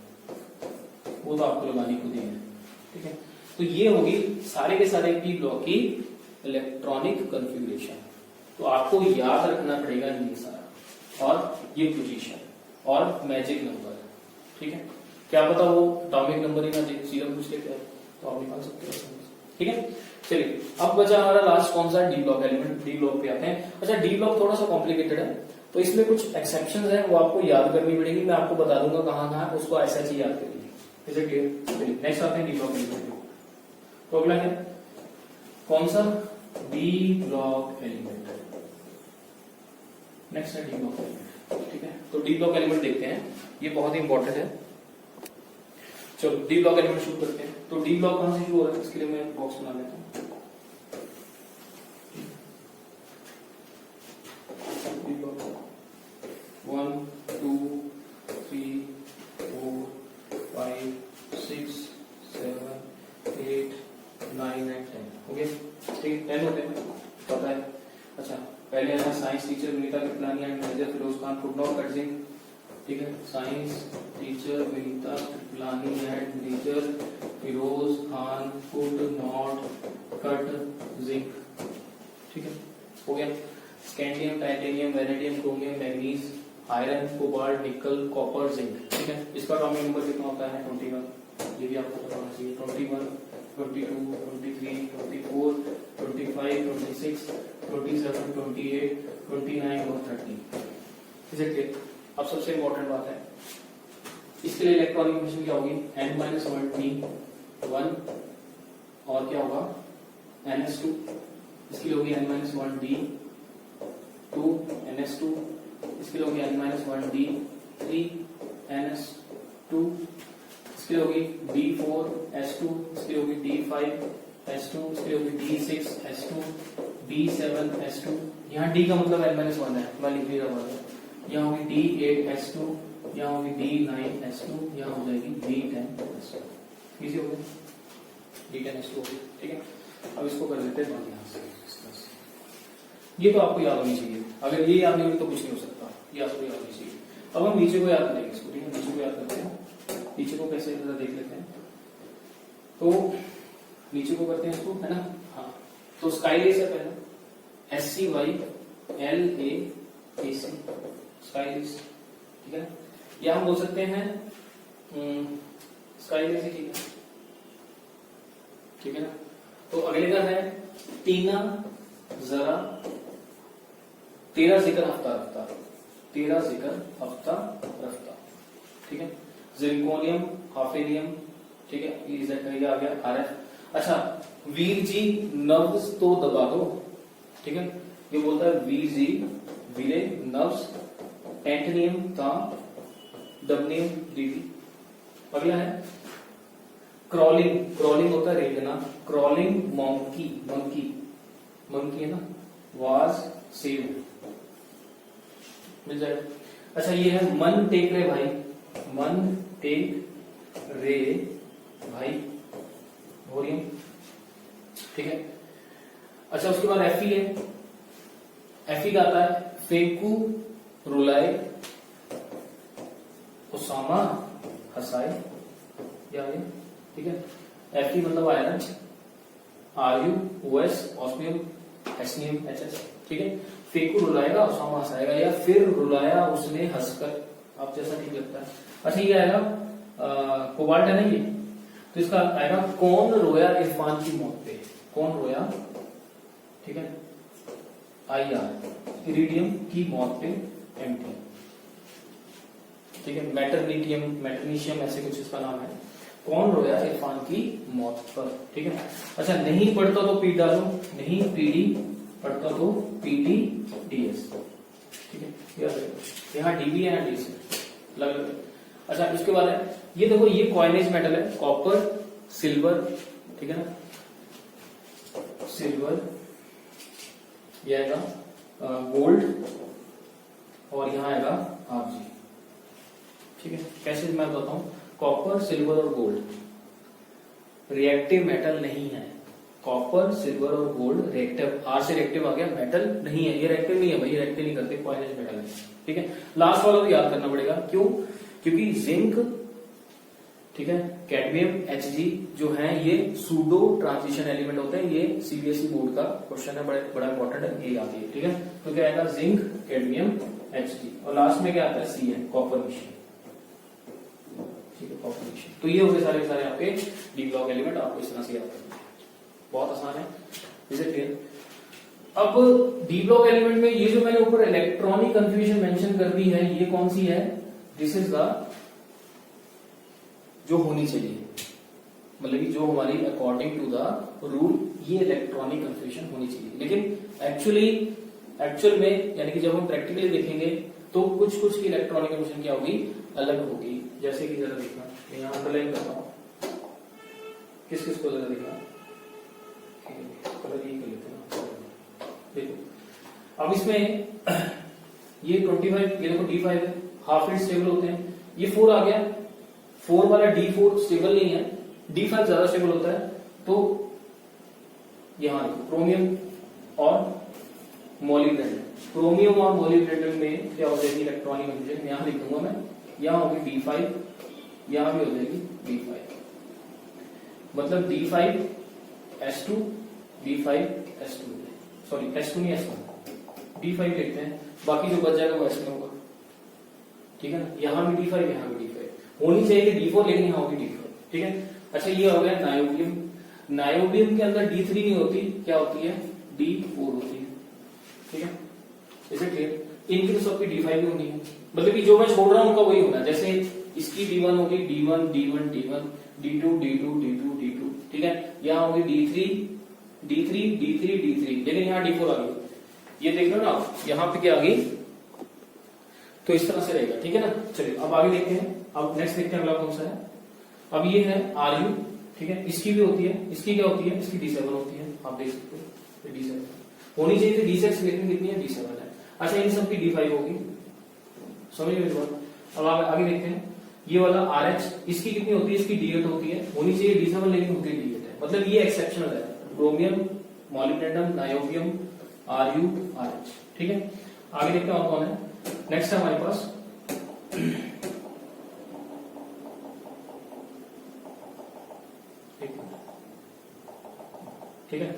वो तो आपको लगानी खुद ही है, ठीक है। तो ये होगी सारे के सारे पी ब्लॉक की इलेक्ट्रॉनिक कॉन्फ़िगरेशन, तो आपको याद रखना पड़ेगा ये सारा, और ये पोजीशन और मैजिक नंबर, ठीक है। क्या पता वो एटॉमिक नंबर ही ना दे, सीधा पूछ लेते हैं तो आप निकाल सकते हो, ठीक है। चलिए अब बचा हमारा लास्ट कौन सा, D block element, D block पे आते हैं। अच्छा डी ब्लॉक थोड़ा सा कॉम्प्लिकेटेड है, तो इसमें कुछ एक्सेप्शंस हैं, वो आपको याद करनी पड़ेगी, मैं आपको बता दूंगा कहां कहां, उसको ऐसा ही याद करिए, इज इट क्लियर। चलिए नेक्स्ट आते हैं डी ब्लॉक एलिमेंट, तो अगला है कौन सा, डी ब्लॉक एलिमेंट, नेक्स्ट है डी ब्लॉक एलिमेंट। ठीक है, तो डी ब्लॉक एलिमेंट देखते हैं, ये बहुत ही इंपॉर्टेंट है। चलो डी ब्लॉक एलिमेंट शुरू करते हैं। तो डी ब्लॉक कहां से शुरू हो रहा है, इसके लिए मैं बॉक्स बना लेता हूं। डी ब्लॉक 1 2 3 4 5 6 7 8 9 एंड 10 हो गया। ठीक है, 10 होते हैं पता है। अच्छा, पहले है science teacher Vinita Kriplani and manager Firoz Khan could not cut zinc. ठीक है, science teacher Vinita Kriplani and manager Firoz Khan could not cut zinc. ठीक है, हो गया। Scandium, titanium, vanadium, chromium, manganese, iron, cobalt, nickel, copper, zinc. ठीक है, इसका एटॉमिक नंबर कितना होता है 21। ये भी आपको पता होना चाहिए। 21 22 23 24 25 26 27 28 29 और 30। Is it clear? अब सबसे इंपॉर्टेंट बात है, इसके लिए इलेक्ट्रॉनिक कन्फर्मेशन क्या होगी, n-1 और क्या होगा ns2, इसके लिए होगी n-1d 2 ns2, इसके लिए होगी n-1d 3 ns2, इसके लिए होगी d4s2, इसके लिए होगी d5s2, इसके लिए होगी d6s2, d7s2। यहाँ d का मतलब n-1 है, मैं लिख नहीं रहा हूँ। यहाँ होगी d8s2, यहाँ होगी d9s2, यहाँ हो जाएगी d10s2। इजी हो गया, d10s2 हो गया। ठीक है, अब इसको कर लेते हैं बंद यहाँ से। ये तो आपको याद होनी चाहिए, अगर ये याद नहीं होगी तो कुछ नहीं हो सकता, ये आपको याद होनी चाहिए। अब हम नीचे को याद करेंगे इसको। ठीक है, नीचे को याद करते हैं। नीचे को कैसे जरा देख लेते हैं। तो नीचे को करते हैं इसको, है ना। हाँ, तो स्काईलेस है पहला, SCYLAAC स्काईलेस। ठीक है, या हम बोल सकते हैं स्काईलेस ही ठीक है। ठीक है ना। तो अगले का है तीना जरा तेरा जिक्र हफ्ता रफ्ता, तेरा जिक्र हफ्ता रफ्ता। ठीक है, जिरकोनियम, हाफेनियम। ठीक है, ये आ गया RF। अच्छा, वीर जी नब्ज तो दबा दो। ठीक है, ये बोलता है वीर जी विले नब्ज, एंटनियम ता, डबनियम दीदी। अगला है क्रॉलिंग, क्रॉलिंग होता है रेंगना, क्रॉलिंग मंकी, मंकी मंकी है ना, वाज सेव मिल जाएगा। अच्छा, ये है मन टेक रे भाई, मन टेक रे भाई, वोरियम। ठीक है, अच्छा उसके बाद एफी है, एफी का आता है फेंकू रुलाए उसामा हसाए, क्या है। ठीक है, एफी मतलब iron, R U O S osmium hassium H S. ठीक है, फेंकू रुलाएगा उसामा हंसाएगा, या फिर रुलाया उसने हंसकर, आप जैसा ठीक लगता है। अच्छा, ये आएगा कोबाल्ट है ना ये, तो इसका आएगा कौन रोया इरफान की मौत पे, कौन रोया। ठीक है, IR इरिडियम की मौत पे MT। ठीक है, मैटरनिटियम, मैटरनीशियम ऐसे कुछ इसका नाम है, कौन रोया इरफान की मौत पर। ठीक है, अच्छा नहीं पढ़ता तो पीट डालो, नहीं PD पढ़ता तो PD DS। ठीक है, यहाँ DB है, यहाँ DS है, अलग। अच्छा, इसके बाद है ये देखो, ये कॉइनेज मेटल है, कॉपर, सिल्वर। ठीक है ना, सिल्वर, ये आएगा गोल्ड, और यहाँ आएगा RG। ठीक है, कैसे मैं बताता हूं, कॉपर, सिल्वर और गोल्ड रिएक्टिव मेटल नहीं है। कॉपर, सिल्वर और गोल्ड रिएक्टिव, आर से रिएक्टिव आ गया, मेटल नहीं है, ये रिएक्टिव नहीं है भाई, रिएक्टिव नहीं करते, कॉइनेज मेटल है। ठीक है, लास्ट वाला भी याद करना पड़ेगा, क्यों, क्योंकि जिंक, ठीक है, कैडमियम, Hg जो है ये सूडो ट्रांजिशन एलिमेंट होते हैं। ये CBSE बोर्ड का क्वेश्चन है, बड़ा इंपॉर्टेंट है, ये आती है। ठीक है, तो क्या आएगा, जिंक, कैडमियम, Hg, और लास्ट में क्या आता है, Cn, कॉपर मिशन। ठीक है, कॉपर मिशन। तो ये हो गए सारे सारे आपके डी ब्लॉक एलिमेंट, आपको इस तरह से याद करना है, बहुत आसान है। Is it clear? अब डी ब्लॉक एलिमेंट में ये जो मैंने ऊपर इलेक्ट्रॉनिक कंफ्यूजन मेंशन कर दी है, ये कौन सी है, दिस इज द जो होनी चाहिए, मतलब कि जो हमारी अकॉर्डिंग टू द रूल ये इलेक्ट्रॉनिक कंफ्यूजन होनी चाहिए। लेकिन एक्चुअल में यानी कि जब हम प्रैक्टिकली देखेंगे तो कुछ कुछ की इलेक्ट्रॉनिक कंडीशन क्या होगी, अलग होगी। जैसे कि जरा देखना, मैं यहाँ अंडरलाइन करता हूँ, किस किस को जरा देखना, कलर ही कर लेते हैं। देखो अब इसमें ये 25, ये देखो D5 है, हाफ रेट स्टेबल होते हैं। ये 4 आ गया, 4 वाला D4 स्टेबल नहीं है, D5 ज्यादा स्टेबल होता है। तो यहां क्रोमियम और मोलिब्डेनम, क्रोमियम और मोलिब्डेनम में क्या हो जाएगी इलेक्ट्रॉनिक कंडीशन, यहां लिख दूंगा मैं, यहां होगी D5, यहां भी हो जाएगी D5, मतलब D5S2 D5S2, सॉरी S2 नहीं S1, D5 लिखते हैं, बाकी जो बच जाएगा वो S में होगा, ठीक है ना। यहां भी D5, यहां भी D5 होनी चाहिए D4, लेकिन यहां होगी D5, ठीक है। अच्छा ये हो गया नायोबियम, नायोबियम के अंदर D3 नहीं होती, क्या होती है D4 होती है, ठीक है। इसे क्लियर, इनकी तो सबकी D5 भी होनी है, मतलब कि जो मैं छोड़ रहा हूं उनका वही होना है। जैसे इसकी D1 होगी D1 D1 D1 D2 D2 D2 D2, ठीक है। यहां होगी D3 D3 D3 D3, लेकिन यहाँ D4 आ गई, ये देख लो ना आप, यहाँ पे क्या आ गई, तो इस तरह से रहेगा, ठीक है ना। चलिए अब आगे देखते हैं, अब नेक्स्ट देखते हैं अगला कौन सा है। अब ये है Ru, ठीक है, इसकी भी होती है, इसकी क्या होती है, इसकी D7 होती है, आप देख सकते हो D7 होनी चाहिए थी D6, लेकिन कितनी है D7 है। अच्छा इन सब की D5 होगी, समझ मेरी बात। अब आगे देखते हैं, ये वाला RH, इसकी कितनी होती है, इसकी D8 होती है, होनी चाहिए D7 लेकिन होती है D8 है, मतलब ये एक्सेप्शनल है। Chromium, molybdenum, niobium, Ru, RH, ठीक है। आगे देखते हैं और कौन है। नेक्स्ट है हमारे पास ठीक है,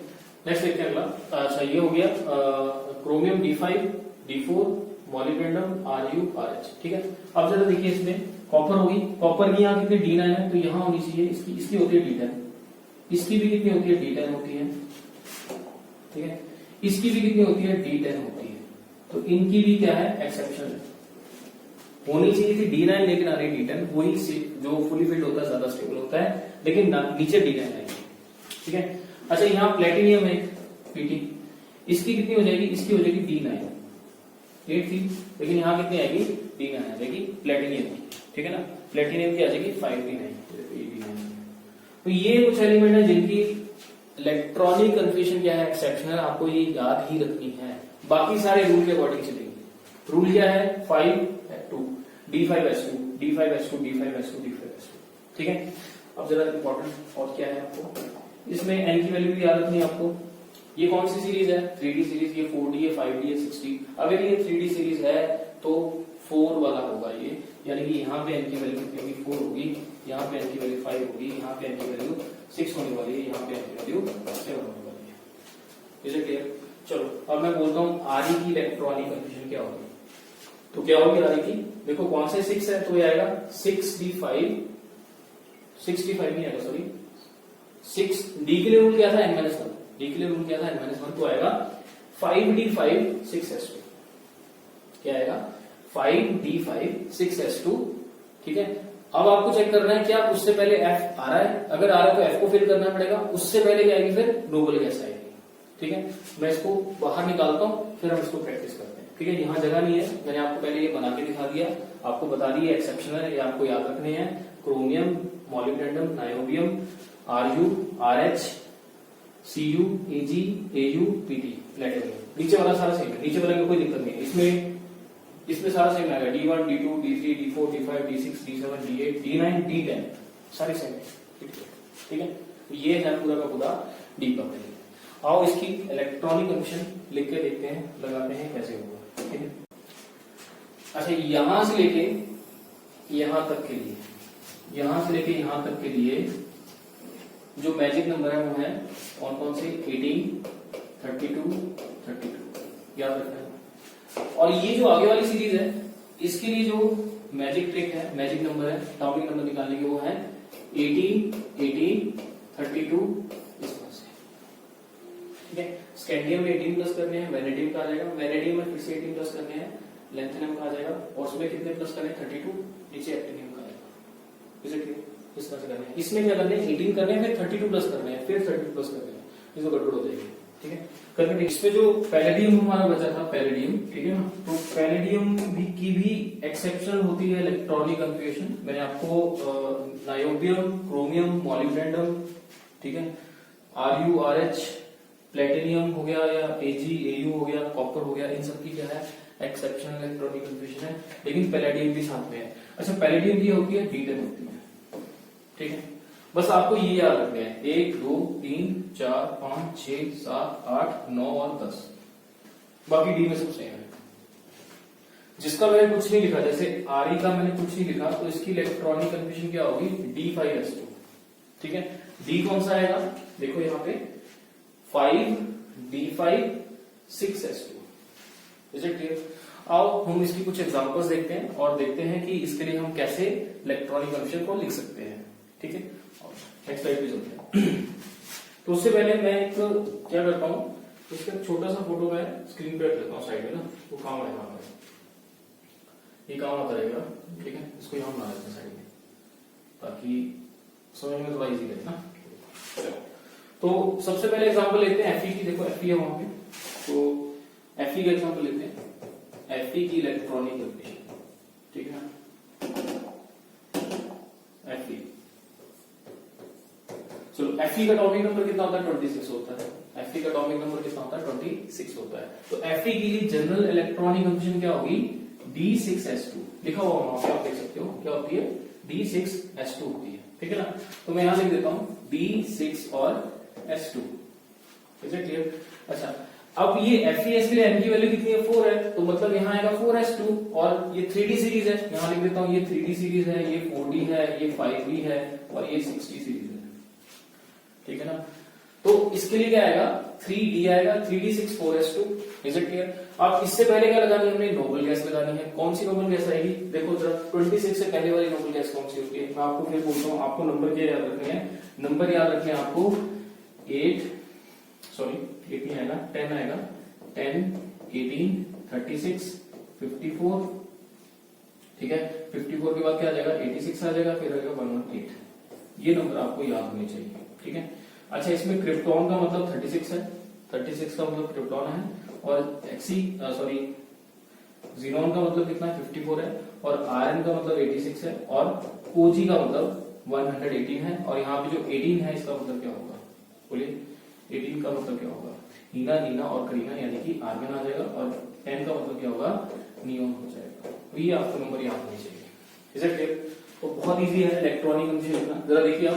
नेक्स्ट देखते हैं अगला। अच्छा ये हो गया chromium D5 D4 molybdenum Ru RH, ठीक है। अब जरा देखिए इसमें कॉपर होगी, कॉपर की यहाँ कितनी D9 है, तो यहाँ होनी चाहिए इसकी होती है D10, इसकी भी कितनी होती है D10 होती है, ठीक है। इसकी भी कितनी होती है D10 होती है, तो इनकी भी क्या है एक्सेप्शन है, होनी चाहिए थी D9 लेकिन आ रही D10, वही जो फुली फिल्ड होता है ज्यादा स्टेबल होता है, लेकिन नीचे D9 आएगी, ठीक है। अच्छा यहाँ प्लेटिनियम है Pt, इसकी कितनी हो जाएगी, इसकी हो जाएगी D9, 8 थी, लेकिन यहाँ कितनी आएगी D9 आ जाएगी प्लेटिनियम की, ठीक है ना। प्लेटिनियम की आ जाएगी 5D9। तो ये कुछ एलिमेंट है जिनकी इलेक्ट्रॉनिक कन्फिग्रेशन क्या है एक्सेप्शनल, आपको ये याद ही रखनी है, बाकी सारे रूल के अकॉर्डिंग चलेंगे। रूल क्या है 5 D5S2 D5S2 D5S2 D5S2, ठीक है। अब जरा इंपॉर्टेंट और क्या है आपको इसमें एन की वैल्यू भी याद रखनी है आपको। ये कौन सी सीरीज है 3D सीरीज, ये 4D है 5D है 6D। अगर ये 3D सीरीज है तो 4 वाला होगा ये, यानी कि यहाँ पे एन की वैल्यू क्योंकि 4 होगी, यहाँ पे एन की वैल्यू 5 होगी, यहाँ पे एन की वैल्यू 6 होने वाली है, यहाँ पे एन की वैल्यू 7 होने वाली है। इसे क्लियर। चलो अब मैं बोलता हूँ Re की इलेक्ट्रॉनिक कन्फिग्रेशन क्या होगी, तो क्या होगी Re की, देखो कौन से 6 है, तो ये आएगा 6D5 नहीं आएगा सॉरी 6D के लिए रूल क्या था n-1, D के लिए रूल क्या था n-1, तो आएगा 5D5 6S2, क्या आएगा 5D5 6S2, ठीक है। अब आपको चेक करना है क्या उससे पहले F आ रहा है, अगर आ रहा है तो F को फिल करना पड़ेगा, उससे पहले क्या आएगी फिर नोबल गैस आएगी, ठीक है। मैं इसको बाहर निकालता हूं फिर हम इसको प्रैक्टिस करते हैं, ठीक है। यहाँ जगह नहीं है, मैंने आपको पहले ये बना के दिखा दिया, आपको बता दिया एक्सेप्शनल है, ये आपको याद रखने हैं। Chromium, molybdenum, niobium, Ru, RH, Cu, Ag, Au, Pt, platinum. नीचे वाला सारा सेम है, नीचे वाले में कोई दिक्कत नहीं है, इसमें सारा सेम आएगा D1 D2 D3 D4 D5 D6 D7 D8 D9 D10 सारे सेम है, ठीक है। ये है पूरा का पूरा डी कपलिंग। आओ इसकी इलेक्ट्रॉनिक कनेक्शन लिख के देखते हैं, लगाते हैं कैसे होगा, ठीक है। अच्छा यहां से लेके यहां तक के लिए, यहां से लेके यहां तक के लिए जो मैजिक नंबर है वो है कौन कौन से 18 32 32 याद रखना है। और ये जो आगे वाली सीरीज है इसके लिए जो मैजिक ट्रिक है, मैजिक नंबर है टॉपिक नंबर निकालने के, वो है 18 18 32 इस तरह से, ठीक है। स्कैंडियम में 18 प्लस करने हैं, वेनेडियम का आ जाएगा, वेनेडियम में फिर से 18 प्लस करने हैं, लेंथेनियम का आ जाएगा, और उसमें कितने प्लस करने 32, नीचे एक्टिनियम का आएगा, इसे ठीक इस तरह से करने हैं। इसमें क्या करने हैं 18 करने हैं, फिर 32 प्लस करने हैं, फिर 32 प्लस करने हैं, इसको गड़बड़ हो जाएगी, ठीक है। करके देखिए। इसमें जो पैलेडियम हमारा बचा था, पैलेडियम, ठीक है ना, तो पैलेडियम की भी एक्सेप्शनल होती है इलेक्ट्रॉनिक कन्फिगरेशन। मैंने आपको नायोबियम, क्रोमियम, मॉलिब्डेनम, ठीक है, Ru, Rh, प्लेटिनियम हो गया या Ag, Au हो गया, कॉपर हो गया, इन सब की क्या है एक्सेप्शनल इलेक्ट्रॉनिक कन्फिगरेशन है, लेकिन पैलेडियम भी साथ में है। अच्छा, पैलेडियम की होती है D10 होती है, ठीक है। बस आपको ये याद रखना है, 1 2 3 4 5 6 7 8 9 और 10, बाकी डी में सब सेम है। जिसका मैंने कुछ नहीं लिखा, जैसे Re का मैंने कुछ नहीं लिखा, तो इसकी इलेक्ट्रॉनिक कन्फिगरेशन क्या होगी, D5S2, ठीक है। D कौन सा आएगा, देखो यहाँ पे 5 D5 6S2, is it clear. आओ हम इसकी कुछ एग्जांपल्स देखते हैं और देखते हैं कि इसके लिए हम कैसे इलेक्ट्रॉनिक कन्फिगरेशन को लिख सकते हैं, ठीक है। नेक्स्ट स्लाइड पे चलते हैं। तो उससे पहले मैं एक क्या करता हूं, इसका छोटा सा फोटो मैं स्क्रीन पे रख लेता हूं साइड में ना, वो काम आएगा हमारे, ये काम आता रहेगा, ठीक है। इसको यहां बना लेते हैं साइड में, ताकि समझ में थोड़ा इजी लगे ना। तो सबसे पहले एग्जांपल लेते हैं Fe की। देखो Fe है वहां पे, तो Fe का एग्जांपल लेते हैं, Fe की इलेक्ट्रॉनिक कन्फिगरेशन, ठीक है ना। Fe, चलो Fe का एटॉमिक नंबर कितना होता है, 26 होता है। Fe का एटॉमिक नंबर कितना होता है, 26 होता है। तो Fe की लिए जनरल इलेक्ट्रॉनिक कन्फिगरेशन क्या होगी, D6S2 लिखा हुआ वहां पे, आप देख सकते हो क्या होती है, D6S2 होती है, ठीक है ना। तो मैं यहां लिख देता हूं D6 और S2, इज इट क्लियर। अच्छा, अब ये FeS के लिए n की वैल्यू कितनी है, 4 है, तो मतलब यहाँ आएगा 4S2, और ये 3D सीरीज है, यहाँ लिख देता हूँ ये 3D सीरीज है, ये 4D है, ये 5D है और ये 6D सीरीज है, ठीक है ना। तो इसके लिए क्या आएगा, 3D आएगा, 3D6 4S2, is it clear. अब इससे पहले क्या लगानी है हमने, नोबल गैस लगानी है। कौन सी नोबल गैस आएगी, देखो जरा 26 से पहले वाली नोबल गैस कौन सी होती है। मैं आपको फिर बोलता हूँ, आपको नंबर क्या याद रखने हैं, नंबर याद रखने हैं आपको 8 नहीं आएगा, 10 आएगा, 10 18 36 54, ठीक है। 54 के बाद क्या आ जाएगा, 86 आ जाएगा, फिर आएगा 118। ये नंबर आपको याद होने चाहिए, ठीक है। अच्छा, इसमें क्रिप्टॉन का मतलब 36 है, 36 का मतलब क्रिप्टॉन है, और जीनॉन का मतलब कितना है, 54 है, और आयरन का मतलब 86 है, और ओजी का मतलब 118 है। और यहाँ पे जो 18 है इसका मतलब क्या होगा, बोलिए 18 का मतलब क्या होगा, हीना, नीना और करीना, यानी कि आर्गन आ जाएगा, और 10 का मतलब क्या होगा, नियोन हो जाएगा। तो ये आपको नंबर याद होने चाहिए, इज इट क्लियर। तो बहुत इजी है इलेक्ट्रॉनिक कन्फिगरेशन। जरा देखिए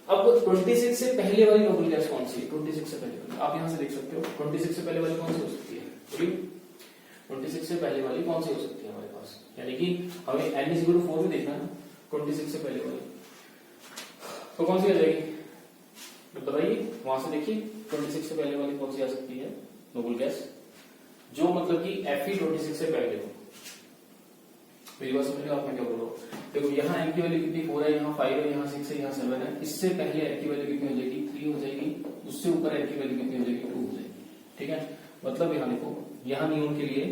अब 26 से पहले वाली नोबल गैस कौन सी है, 26 से पहले आप यहां से देख सकते हो, 26 से पहले वाली कौन सी हो सकती है, बोलिए 26 से पहले वाली कौन सी हो सकती है हमारे पास, यानी कि हमें n=4 भी देखना है, 26 से पहले वाली तो कौन सी आ जाएगी, तो बताइए वहां से देखिए 26 से पहले वाली कौन सी आ सकती है नोबल गैस, जो मतलब कि Fe 26 से पहले हो। मेरी बात समझ लो, आप मैं क्या बोल रहा हूँ। देखो यहाँ n की वैल्यू कितनी 4 है, यहाँ 5 है, यहाँ 6 है, यहाँ 7 है। इससे पहले n की वैल्यू कितनी हो जाएगी, 3 हो जाएगी। उससे ऊपर n की वैल्यू कितनी हो जाएगी, 2 हो जाएगी, ठीक है। मतलब यहाँ देखो, यहाँ नियोन के लिए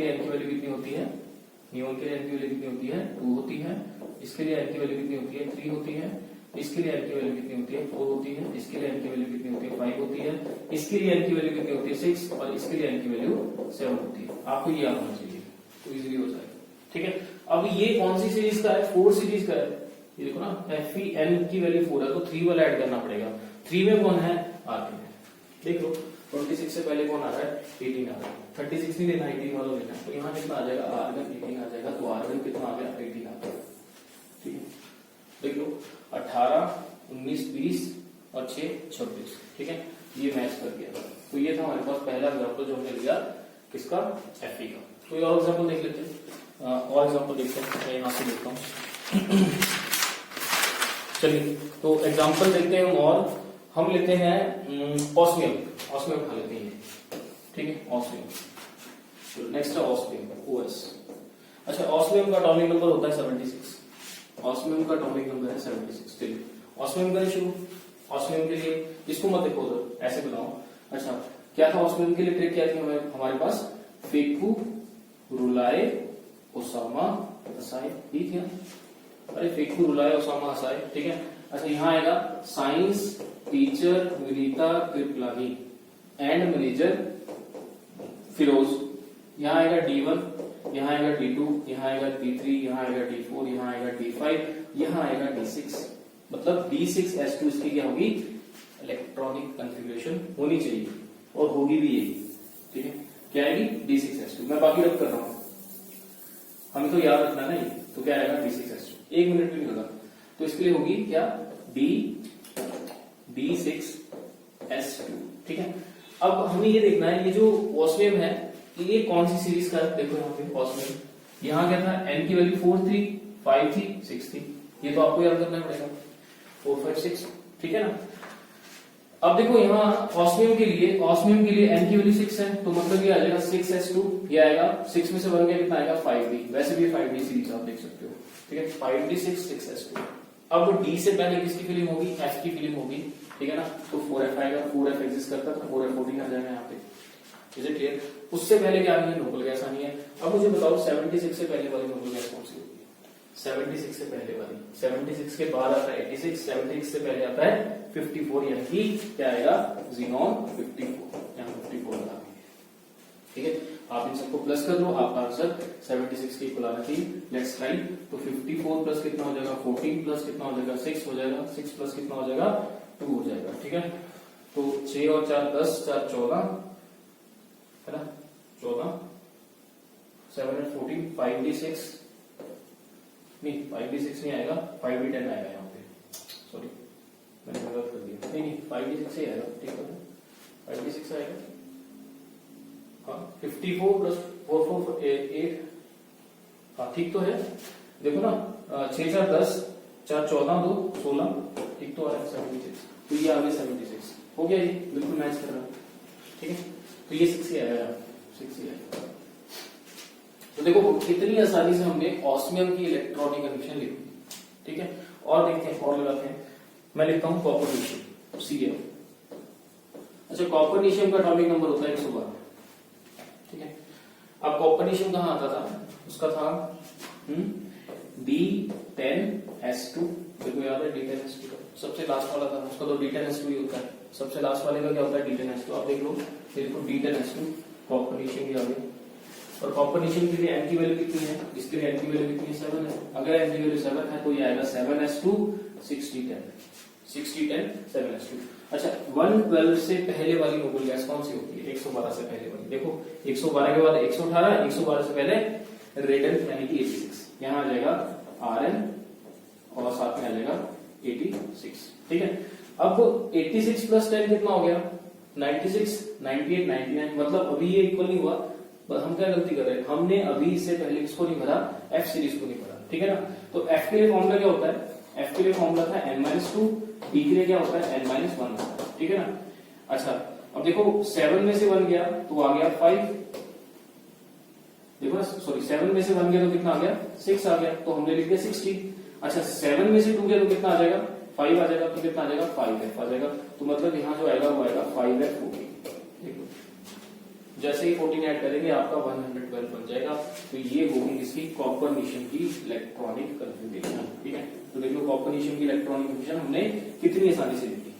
n की वैल्यू कितनी होती है, नियोन के लिए n की वैल्यू कितनी होती है, 2 होती है। इसके लिए n की वैल्यू कितनी होती है, 3 होती है। इसके लिए n की वैल्यू कितनी होती है, 4 होती है। इसके लिए n की वैल्यू कितनी होती है, 5 होती है। इसके लिए n की वैल्यू कितनी होती है, 6, और इसके लिए n की वैल्यू 7 होती है। आपको ये याद होना चाहिए, तो इजीली हो जाएगा, ठीक है। अब ये कौन सी सीरीज का है, 4 सीरीज का है। ये देखो ना, Fe की वैल्यू 4 है, तो 3 वाला ऐड करना पड़ेगा। 3 में कौन है, आर्गन है। देख लो 26 से पहले कौन आ रहा है, 18 आ रहा है। 36 नहीं लेना, 18 वाला लेना है। तो यहाँ कितना आ जाएगा, आर्गन 18 आ जाएगा। तो आर्गन कितना आ गया, 18 आ गया, ठीक है। देख लो 18 19 20 और 6 26, ठीक है। ये मैच कर गया। तो ये था हमारे पास पहला एग्जाम्पल जो हमने लिया किसका, Fe का। तो और एग्जाम्पल देख लेते हैं, और एग्जाम्पल देखते हैं। मैं यहाँ से देखता हूँ चलिए, तो एग्जाम्पल देखते हैं और हम लेते हैं ऑस्मियम। ऑस्मियम खा लेते हैं, ठीक है, ऑस्मियम। नेक्स्ट है ऑस्मियम, OS। अच्छा, ऑस्मियम का एटॉमिक नंबर होता है 76। ऑस्मियम का एटॉमिक नंबर है 76। चलिए ऑस्मियम करें शुरू। ऑस्मियम के लिए इसको मत देखो उधर, ऐसे बनाओ। अच्छा, क्या था ऑस्मियम के लिए ट्रिक, क्या थी हमारे पास, फेकू रुलाए ओसामा हसाए, ठीक है। अरे फेकू रुलाए ओसामा हसाए, ठीक है। अच्छा, यहाँ आएगा science teacher Vinita Kriplani, and manager Firoz, यहाँ आएगा D1, यहाँ आएगा D2, यहाँ आएगा D3, यहाँ आएगा D4, यहाँ आएगा D5, यहाँ आएगा D6। मतलब D6S2 इसकी क्या होगी, इलेक्ट्रॉनिक कॉन्फ़िगरेशन होनी चाहिए और होगी भी यही। ठीक है, क्या आएगी D6S2। मैं बाकी रब कर रहा हूं, हमें तो याद रखना नहीं। तो क्या आएगा D6S2, 1 मिनट भी नहीं लगा। तो इसके लिए होगी क्या D6S2। ठीक है, अब हमें ये देखना है ये जो ऑस्मियम है ये कौन सी सीरीज का है। देखो यहाँ पे ऑस्मियम, यहाँ क्या था, n की वैल्यू 4 थी, 5 थी, 6 थी। ये तो आपको याद करना पड़ेगा, 4 5 6। ठीक है ना। अब देखो यहाँ ऑस्मियम के लिए n की वैल्यू 6 है, तो मतलब ये आ जाएगा 6S2। ये आएगा 6 में से 1 गया कितना आएगा 5D। वैसे भी 5D सीरीज आप देख सकते हो। ठीक है, 5D6 6S2। अब D से पहले किसकी फिल्म होगी, F की फिल्म होगी। ठीक है ना, तो 4F आएगा, 4F एग्जिस्ट करता है तो 4F14 आ जाएगा यहाँ पे। Is it clear. उससे पहले क्या आनी है, नोबल गैस आनी है। अब मुझे बताओ 76 से पहले वाली नोबल गैस कौन सी होगी। 76 से पहले वाली, 76 के बाद आता है 86, 76 से पहले आता है 54, यानी कि क्या आएगा ज़ीनॉन 54। यहाँ 54 लगा देंगे। ठीक है, आप इन सबको प्लस कर लो, आपका आंसर 76 के इक्वल आना चाहिए। Let's try. तो 54 प्लस कितना हो जाएगा, 14 प्लस कितना हो जाएगा 6 हो जाएगा, 6 प्लस कितना हो जाएगा 2 हो जाएगा। ठीक है, तो 6 और 4 10, 4 14 है ना, 14, 7 और 14, 5D6 नहीं, 5D6 नहीं आएगा, 5D10 आएगा यहाँ पे। सॉरी मैंने गलत कर दिया। नहीं 5D6 ही आएगा। ठीक है, 5D6 आएगा। हाँ 54 प्लस 4 4 8। हाँ ठीक तो है, देखो ना 6 4 10, 4 14 2 16। ठीक तो आ रहा है 76। तो ये आ गया 76 हो गया, ये बिल्कुल मैच कर रहा है। ठीक है, तो ये 6 ही आएगा, 6 ही आएगा। तो देखो कितनी आसानी से हमने ऑस्मियम की इलेक्ट्रॉनिक कनेक्शन लिखी। ठीक है, और देखते हैं और लगाते हैं। मैं लिखता हूं कॉपरनीशियम Cl। अच्छा, कॉपरनीशियम का एटॉमिक नंबर होता है 112। ठीक है, अब कॉपरनीशियम कहां आता था, उसका था D10S2। देखो याद है D10S2 का सबसे लास्ट वाला था, उसका तो D10S2 ही होता है। सबसे लास्ट वाले का क्या होता है D10S2। आप देख लो, देखो D10S2 कॉपरनीशियम की आ गई। और कॉपरनीशियम के लिए n की वैल्यू कितनी है, इसके लिए n की वैल्यू कितनी है 7 है। अगर n की वैल्यू 7 है तो ये आएगा 7S2 6010 6010 7S2। अच्छा, 112 से पहले वाली नोबल गैस कौन सी होती है, 112 से पहले वाली। देखो 112 के बाद 118, 112 से पहले रेडन यानी कि 86। यहाँ आ जाएगा Rn और साथ में आ जाएगा 86। ठीक है, अब 86 प्लस 10 कितना हो गया 96, 98, 99। मतलब अभी ये इक्वल नहीं हुआ। हम क्या गलती कर रहे हैं, हमने अभी इससे पहले किसको नहीं भरा, F सीरीज को नहीं भरा। ठीक है ना, तो F के लिए फॉर्मूला क्या होता है, F के लिए फॉर्मूला था n-2, D के लिए क्या होता है n-1 होता है। ठीक है ना। अच्छा, अब देखो 7 में से 1 गया तो आ गया 5। देखो ना, सॉरी 7 में से 1 गया तो कितना आ गया 6 आ गया, तो हमने लिख दिया 60। अच्छा, 7 में से 2 गया तो कितना आ जाएगा 5 आ जाएगा, तो कितना आ जाएगा 5F आ जाएगा। तो मतलब यहाँ जो आएगा वो आएगा 5F14। जैसे ही 14 ऐड करेंगे आपका 112 बन जाएगा। तो ये होगी इसकी कॉपरनीशियम की इलेक्ट्रॉनिक कन्फिगरेशन। ठीक है, तो देखो कॉपरनीशियम की इलेक्ट्रॉनिक कन्फिगरेशन हमने कितनी आसानी से लिखी।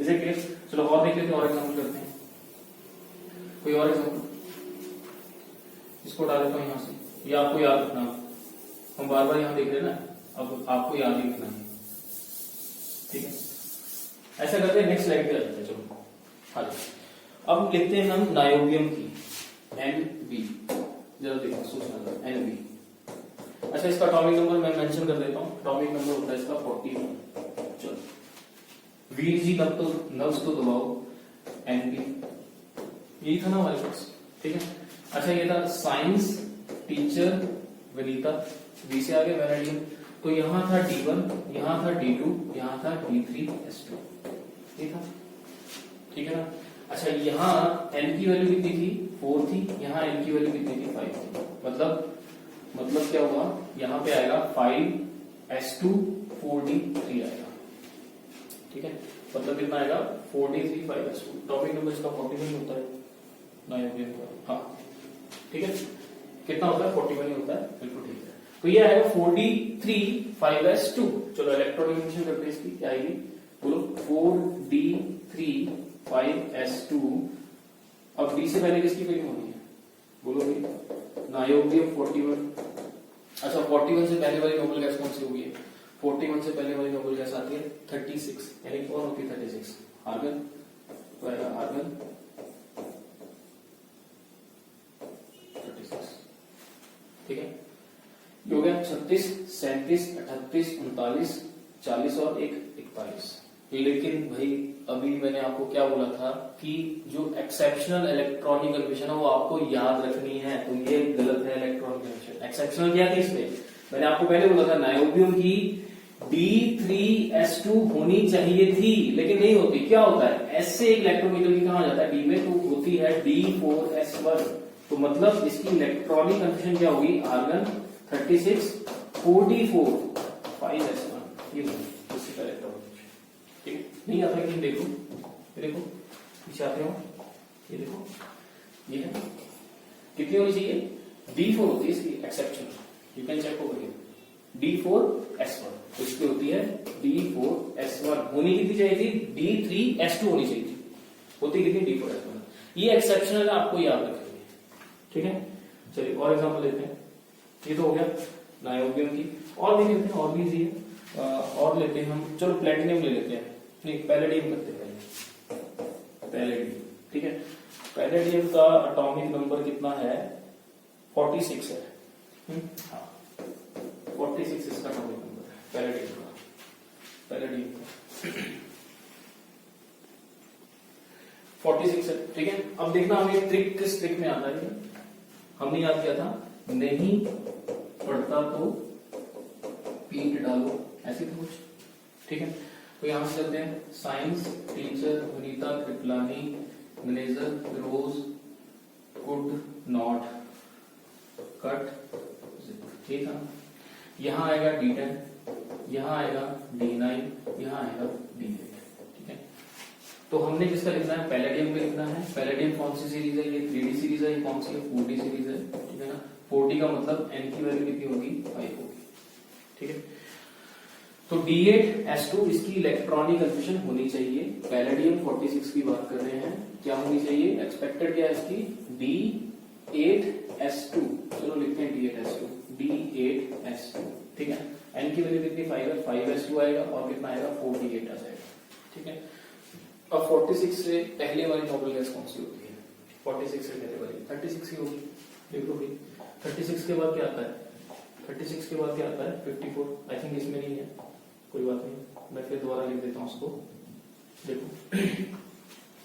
इसे क्लियर। चलो और देख लेते हैं, और एग्जांपल करते हैं। कोई और एग्जांपल, इसको डाल देता हूं यहां से, ये आपको याद रखना। हम बार बार यहां देख रहे हैं ना, अब आपको याद ही रखना है। ठीक है, ऐसा करते हैं, नेक्स्ट स्लाइड पे आ जाते हैं। चलो हाँ, अब लिखते हैं हम नायोबियम की Nb। जरा देखो सोचना, Nb। अच्छा, इसका एटॉमिक नंबर मैं मेंशन कर देता हूं। एटॉमिक नंबर होता है इसका 41। चलो, वीर जी नब्ज तो दबाओ Nb, यही था ना हमारे पास। ठीक है, अच्छा ये था साइंस टीचर विनीता, वी से आ गया वेनेडियम। तो यहां था D1, यहां था D2, यहां था D3S2। ये था। ठीक है ना। अच्छा, यहाँ n की वैल्यू कितनी थी 4 थी, यहाँ n की वैल्यू कितनी थी 5 थी। मतलब क्या हुआ, यहाँ पे आएगा 5S2 4D3 आएगा। ठीक है, मतलब कितना आएगा 4D3 5S2। टॉपिक नंबर इसका 41 होता है नायोबियम का। हाँ ठीक है, कितना होता है 41 होता है, बिल्कुल ठीक है। तो ये आएगा 4D3 5S2। चलो इलेक्ट्रॉनिक करते हैं इसकी, क्या आएगी बोलो, 4D3 5S2 अब डी से पहले किसकी वैल्यू होनी है, बोलो भाई, नायोबियम 41। अच्छा 41 से पहले वाली नोबल गैस कौन सी होगी, 41 से पहले वाली नोबल गैस आती है 36, यानी कौन होती है 36, आर्गन, आर्गन 36, ठीक है। ये हो गया 36, 37, 38, 39, 40 और 41। लेकिन भाई अभी मैंने आपको क्या बोला था कि जो एक्सेप्शनल इलेक्ट्रॉनिक कन्फर्मेशन है वो आपको याद रखनी है, तो ये गलत है इलेक्ट्रॉनिक कन्फर्मेशन। एक्सेप्शनल क्या थी इसमें, मैंने आपको पहले बोला था नायोबियम की D3S2 होनी चाहिए थी, लेकिन नहीं होती। क्या होता है, S से एक इलेक्ट्रॉन निकल के कहां जाता है, D में, तो होती है D4S1। तो मतलब इसकी इलेक्ट्रॉनिक कन्फर्मेशन क्या होगी, आर्गन 36 44 5S1, ये इसका इलेक्ट्रॉनिक, ठीक है। नहीं आता कि देखो, ये देखो पीछे आते हो, ये देखो ये है, कितनी होनी चाहिए, D4 होती है इसकी exception, you can check over here, D4S1, तो इसकी होती है D4S1, होनी कितनी चाहिए थी, D3S2 होनी चाहिए थी, होती कितनी, D4S1। ये एक्सेप्शनल है, आपको याद रखेंगे, ठीक है। चलिए और एग्जांपल लेते हैं, ये तो हो गया नायोबियम की, और भी लेते हैं, और भी इजी है, और लेते हैं हम, चलो प्लेटिनियम ले लेते हैं, नहीं पैलेडियम करते हैं, पैलेडियम, ठीक है। पैलेडियम का एटॉमिक नंबर कितना है, 46 है, हाँ 46 इसका एटॉमिक नंबर है पैलेडियम का, पैलेडियम का 46 है, ठीक है। अब देखना हमें ट्रिक किस ट्रिक में आता है, हमने याद किया था, नहीं पढ़ता तो पीट डालो, ऐसे तो कुछ, ठीक है। तो यहां से चलते हैं, science teacher Vanita Kriplani manager रोज कुड नॉट कट, ठीक है। यहां आएगा D10, यहां आएगा D9, यहां आएगा D8, ठीक है। तो हमने किसका लिखना है, पैलेडियम का लिखना है। पैलेडियम कौन सी सीरीज है, ये 3D सीरीज है, ये कौन सी है, 4D सीरीज है, ठीक है ना। 4D का मतलब n की वैल्यू कितनी होगी, 5 होगी, ठीक है। तो D8S2 इसकी इलेक्ट्रॉनिक कन्फर्मेशन होनी चाहिए। पैलेडियम 46 की बात कर रहे हैं, क्या होनी चाहिए, एक्सपेक्टेड क्या है इसकी, D8S2, चलो लिखते हैं D8S2, D8S2, ठीक है। n की वैल्यू कितनी 5 है, 5S2 आएगा, और कितना आएगा 48 आ जाएगा, ठीक है। अब 46 से पहले वाली नोबल गैस कौन सी होती है, 46 से पहले वाली 36 ही होगी, देखो भाई 36 के बाद क्या आता है, 36 के बाद क्या आता है 54, आई थिंक इसमें नहीं है, कोई बात नहीं, मैं फिर दोबारा लिख देता हूं उसको, देखो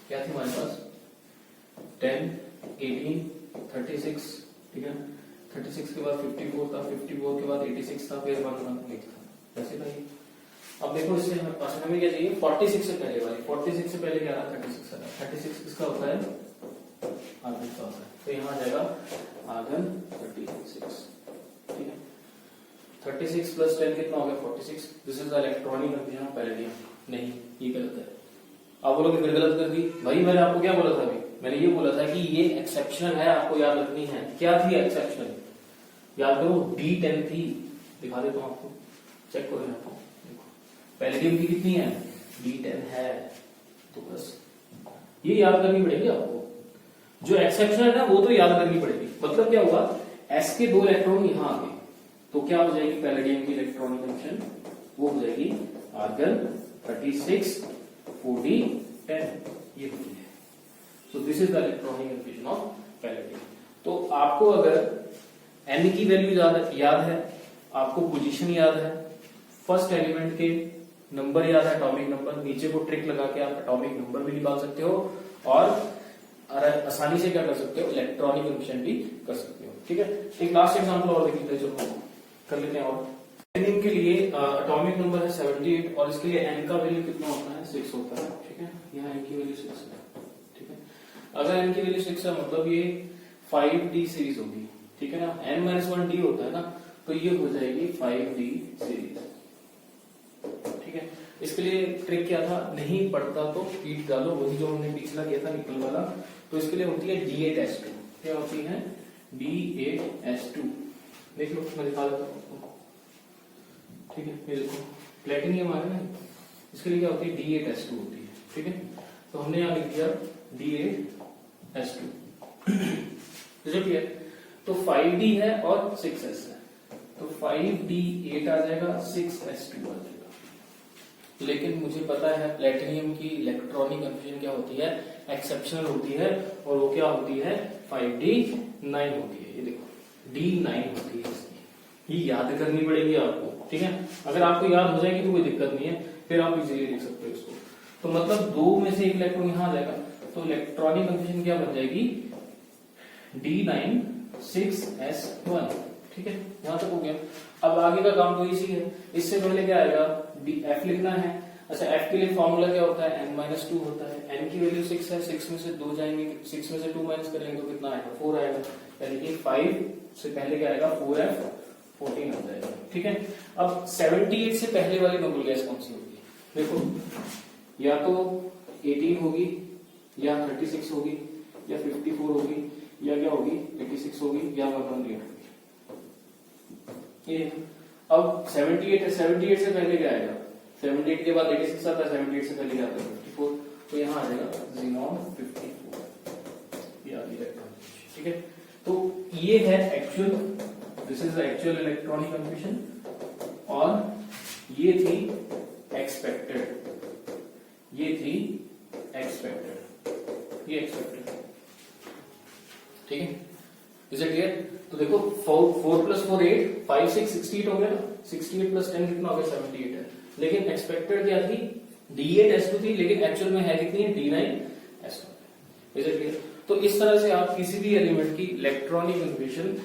क्या थी हमारे पास, 10 18 36, ठीक है। 36 के बाद 54 था, 54 के बाद 86 था, फिर 118 था, ऐसे था ये। अब देखो इससे हमें क्या चाहिए, 46 से पहले वाली, 46 से पहले क्या रहा, 36 आ रहा, 36 किसका होता है, आर्गन का होता है, तो यहाँ आ जाएगा आर्गन 36, ठीक है। 36 प्लस 10 कितना हो गया, 46, this is the electronic confirmation of palladium, नहीं ये गलत है। आप बोलोगे फिर गलत कर दी, भाई मैंने आपको क्या बोला था अभी, मैंने ये बोला था कि ये एक्सेप्शनल है, आपको याद रखनी है, क्या थी एक्सेप्शनल, याद करो D10 थी, दिखा देता हूं आपको, चेक करो यहाँ, देखो पैलेडियम की कितनी है, D10 है, तो बस ये याद करनी पड़ेगी आपको, जो एक्सेप्शनल है वो तो याद करनी पड़ेगी। मतलब क्या हुआ, S के 2 इलेक्ट्रॉन यहां आ गए, तो क्या हो जाएगी पैलेडियम की इलेक्ट्रॉनिक कन्फर्मेशन, वो हो जाएगी आर्गन 36 40 10, ये होती है। So this is the electronic confirmation of palladium. तो आपको अगर n की वैल्यू याद है, आपको पोजीशन याद है, फर्स्ट एलिमेंट के नंबर याद है, एटॉमिक नंबर, नीचे को ट्रिक लगा के आप एटॉमिक नंबर भी निकाल सकते हो, और आसानी से क्या कर सकते हो, इलेक्ट्रॉनिक कन्फर्मेशन भी कर सकते हो, ठीक है। एक लास्ट एग्जांपल और देख लेते हैं, चलो कर लेते हैं। और पैलेडियम के लिए एटॉमिक नंबर है 78, और इसके लिए n का वैल्यू कितना होता है, 6 होता है, ठीक है। यहाँ n की वैल्यू 6 है, ठीक है। अगर n की वैल्यू 6 है मतलब ये 5D सीरीज होगी, ठीक है ना, n-1D होता है ना, तो ये हो जाएगी 5D सीरीज, ठीक है। इसके लिए ट्रिक क्या था, नहीं पढ़ता तो पीट डालो, वही जो हमने पिछला किया था निकल वाला। तो इसके लिए होती है D8S2, क्या होती है, D8S2, देख लो मैं दिखा देता हूँ, ठीक है। ये देखो प्लेटिनियम आ रहा है, इसके लिए क्या होती है, D8S2 होती है, ठीक है। तो हमने यहाँ लिख दिया D8 S2 रिजल्ट क्या है? तो 5D है और 6S है, तो 5D8 आ जाएगा, 6S2 आ जाएगा। लेकिन मुझे पता है प्लेटिनियम की इलेक्ट्रॉनिक कन्फ्यूजन क्या होती है, एक्सेप्शनल होती है, और वो क्या होती है 5D9 होती है। ये देखो D9 होती है इसकी, ये याद करनी पड़ेगी आपको, ठीक है। अगर आपको याद हो जाएगी तो कोई दिक्कत नहीं है, फिर आप इजीली लिख सकते हो इसको। तो मतलब दो में से एक इलेक्ट्रॉन यहां आ जाएगा, तो इलेक्ट्रॉनिक कन्फ्यूजन क्या बन जाएगी, D9 6S1, ठीक है। यहां तक हो गया। अब आगे का काम तो इसी है। इससे पहले क्या आएगा, F लिखना है। अच्छा, F के लिए फॉर्मूला क्या होता है, N-2 होता है। N की वैल्यू 6 है, 6 में से 2 जाएंगे, 6 में से 2 माइनस करेंगे तो कितना आएगा, 4 आएगा। यानी कि 5 से पहले क्या आएगा, 4F14 आ जाएगा, ठीक है। अब 78 से पहले वाली नोबल गैस कौन सी होगी, देखो या तो 18 होगी, या 36 होगी, या 54 होगी, या क्या होगी 86 होगी, या 118 होगी। ये अब 78 है, 78 से पहले क्या आएगा, 78 के बाद 86 आता है, 78 से पहले क्या आता है 54, तो यहाँ आ जाएगा Xenon 54, ये आ गया इलेक्ट्रॉन, ठीक है। तो ये है actual, this is the actual electronic confusion, और ये थी एक्सपेक्टेड, ये थी एक्सपेक्टेड, ये एक्सपेक्टेड, ठीक है। Is it clear? तो देखो 4 + 4 8, 5 6 68 हो गया ना, 68 + 10 कितना हो गया, 78 है। लेकिन एक्सपेक्टेड क्या थी, D8S2 थी, लेकिन एक्चुअल में है कितनी है, D9S1। Is it clear? तो इस तरह से आप किसी भी एलिमेंट की इलेक्ट्रॉनिक कन्फ्यूजन,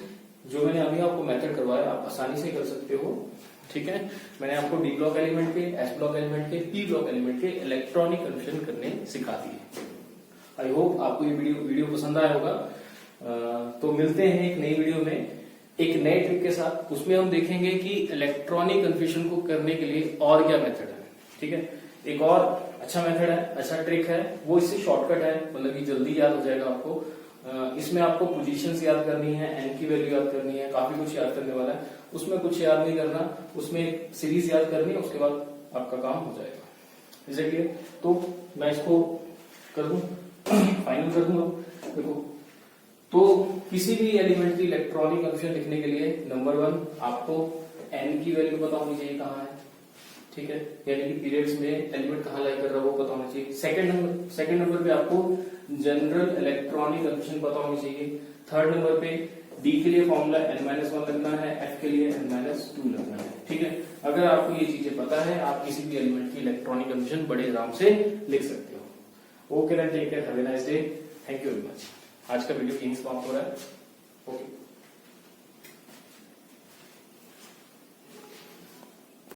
जो मैंने अभी आपको मेथड करवाया, आप आसानी से कर सकते हो, ठीक है। मैंने आपको D ब्लॉक एलिमेंट के, S ब्लॉक एलिमेंट के, P ब्लॉक एलिमेंट के इलेक्ट्रॉनिक कन्फ्यूजन करने सिखा दिए। आई होप आपको ये वीडियो पसंद आया होगा। तो मिलते हैं एक नई वीडियो में एक नए ट्रिक के साथ। उसमें हम देखेंगे कि इलेक्ट्रॉनिक कन्फ्यूजन को करने के लिए और क्या मेथड है, ठीक है। एक और अच्छा मेथड है, अच्छा ट्रिक है, वो इससे शॉर्टकट है, मतलब कि जल्दी याद हो जाएगा आपको। इसमें आपको पोजीशंस याद करनी है, एन की वैल्यू याद करनी है, काफी कुछ याद करने वाला है। उसमें कुछ याद नहीं करना, उसमें एक सीरीज याद करनी है, उसके बाद आपका काम हो जाएगा। इसीलिए तो मैं इसको कर दूं, फाइनल कर दूंगा। देखो, तो किसी भी एलिमेंट की इलेक्ट्रॉनिक कन्फ्यूजन लिखने के लिए नंबर 1 आपको एन की वैल्यू पता होनी चाहिए कहाँ है, ठीक है, यानी कि पीरियड्स में एलिमेंट कहाँ लाई कर रहा है वो पता होना चाहिए। सेकंड नंबर पे आपको जनरल इलेक्ट्रॉनिक कन्फ्यूजन पता होनी चाहिए। थर्ड नंबर पे डी के लिए फॉर्मूला n-1 लगना है, एफ के लिए n-2 लगना है, ठीक है। अगर आपको ये चीजें पता है, आप किसी भी एलिमेंट की इलेक्ट्रॉनिक कन्फ्यूजन बड़े आराम से लिख सकते हो। Okay then, take care, have a nice day, thank you very much. आज का वीडियो यहीं समाप्त हो रहा है। ओके।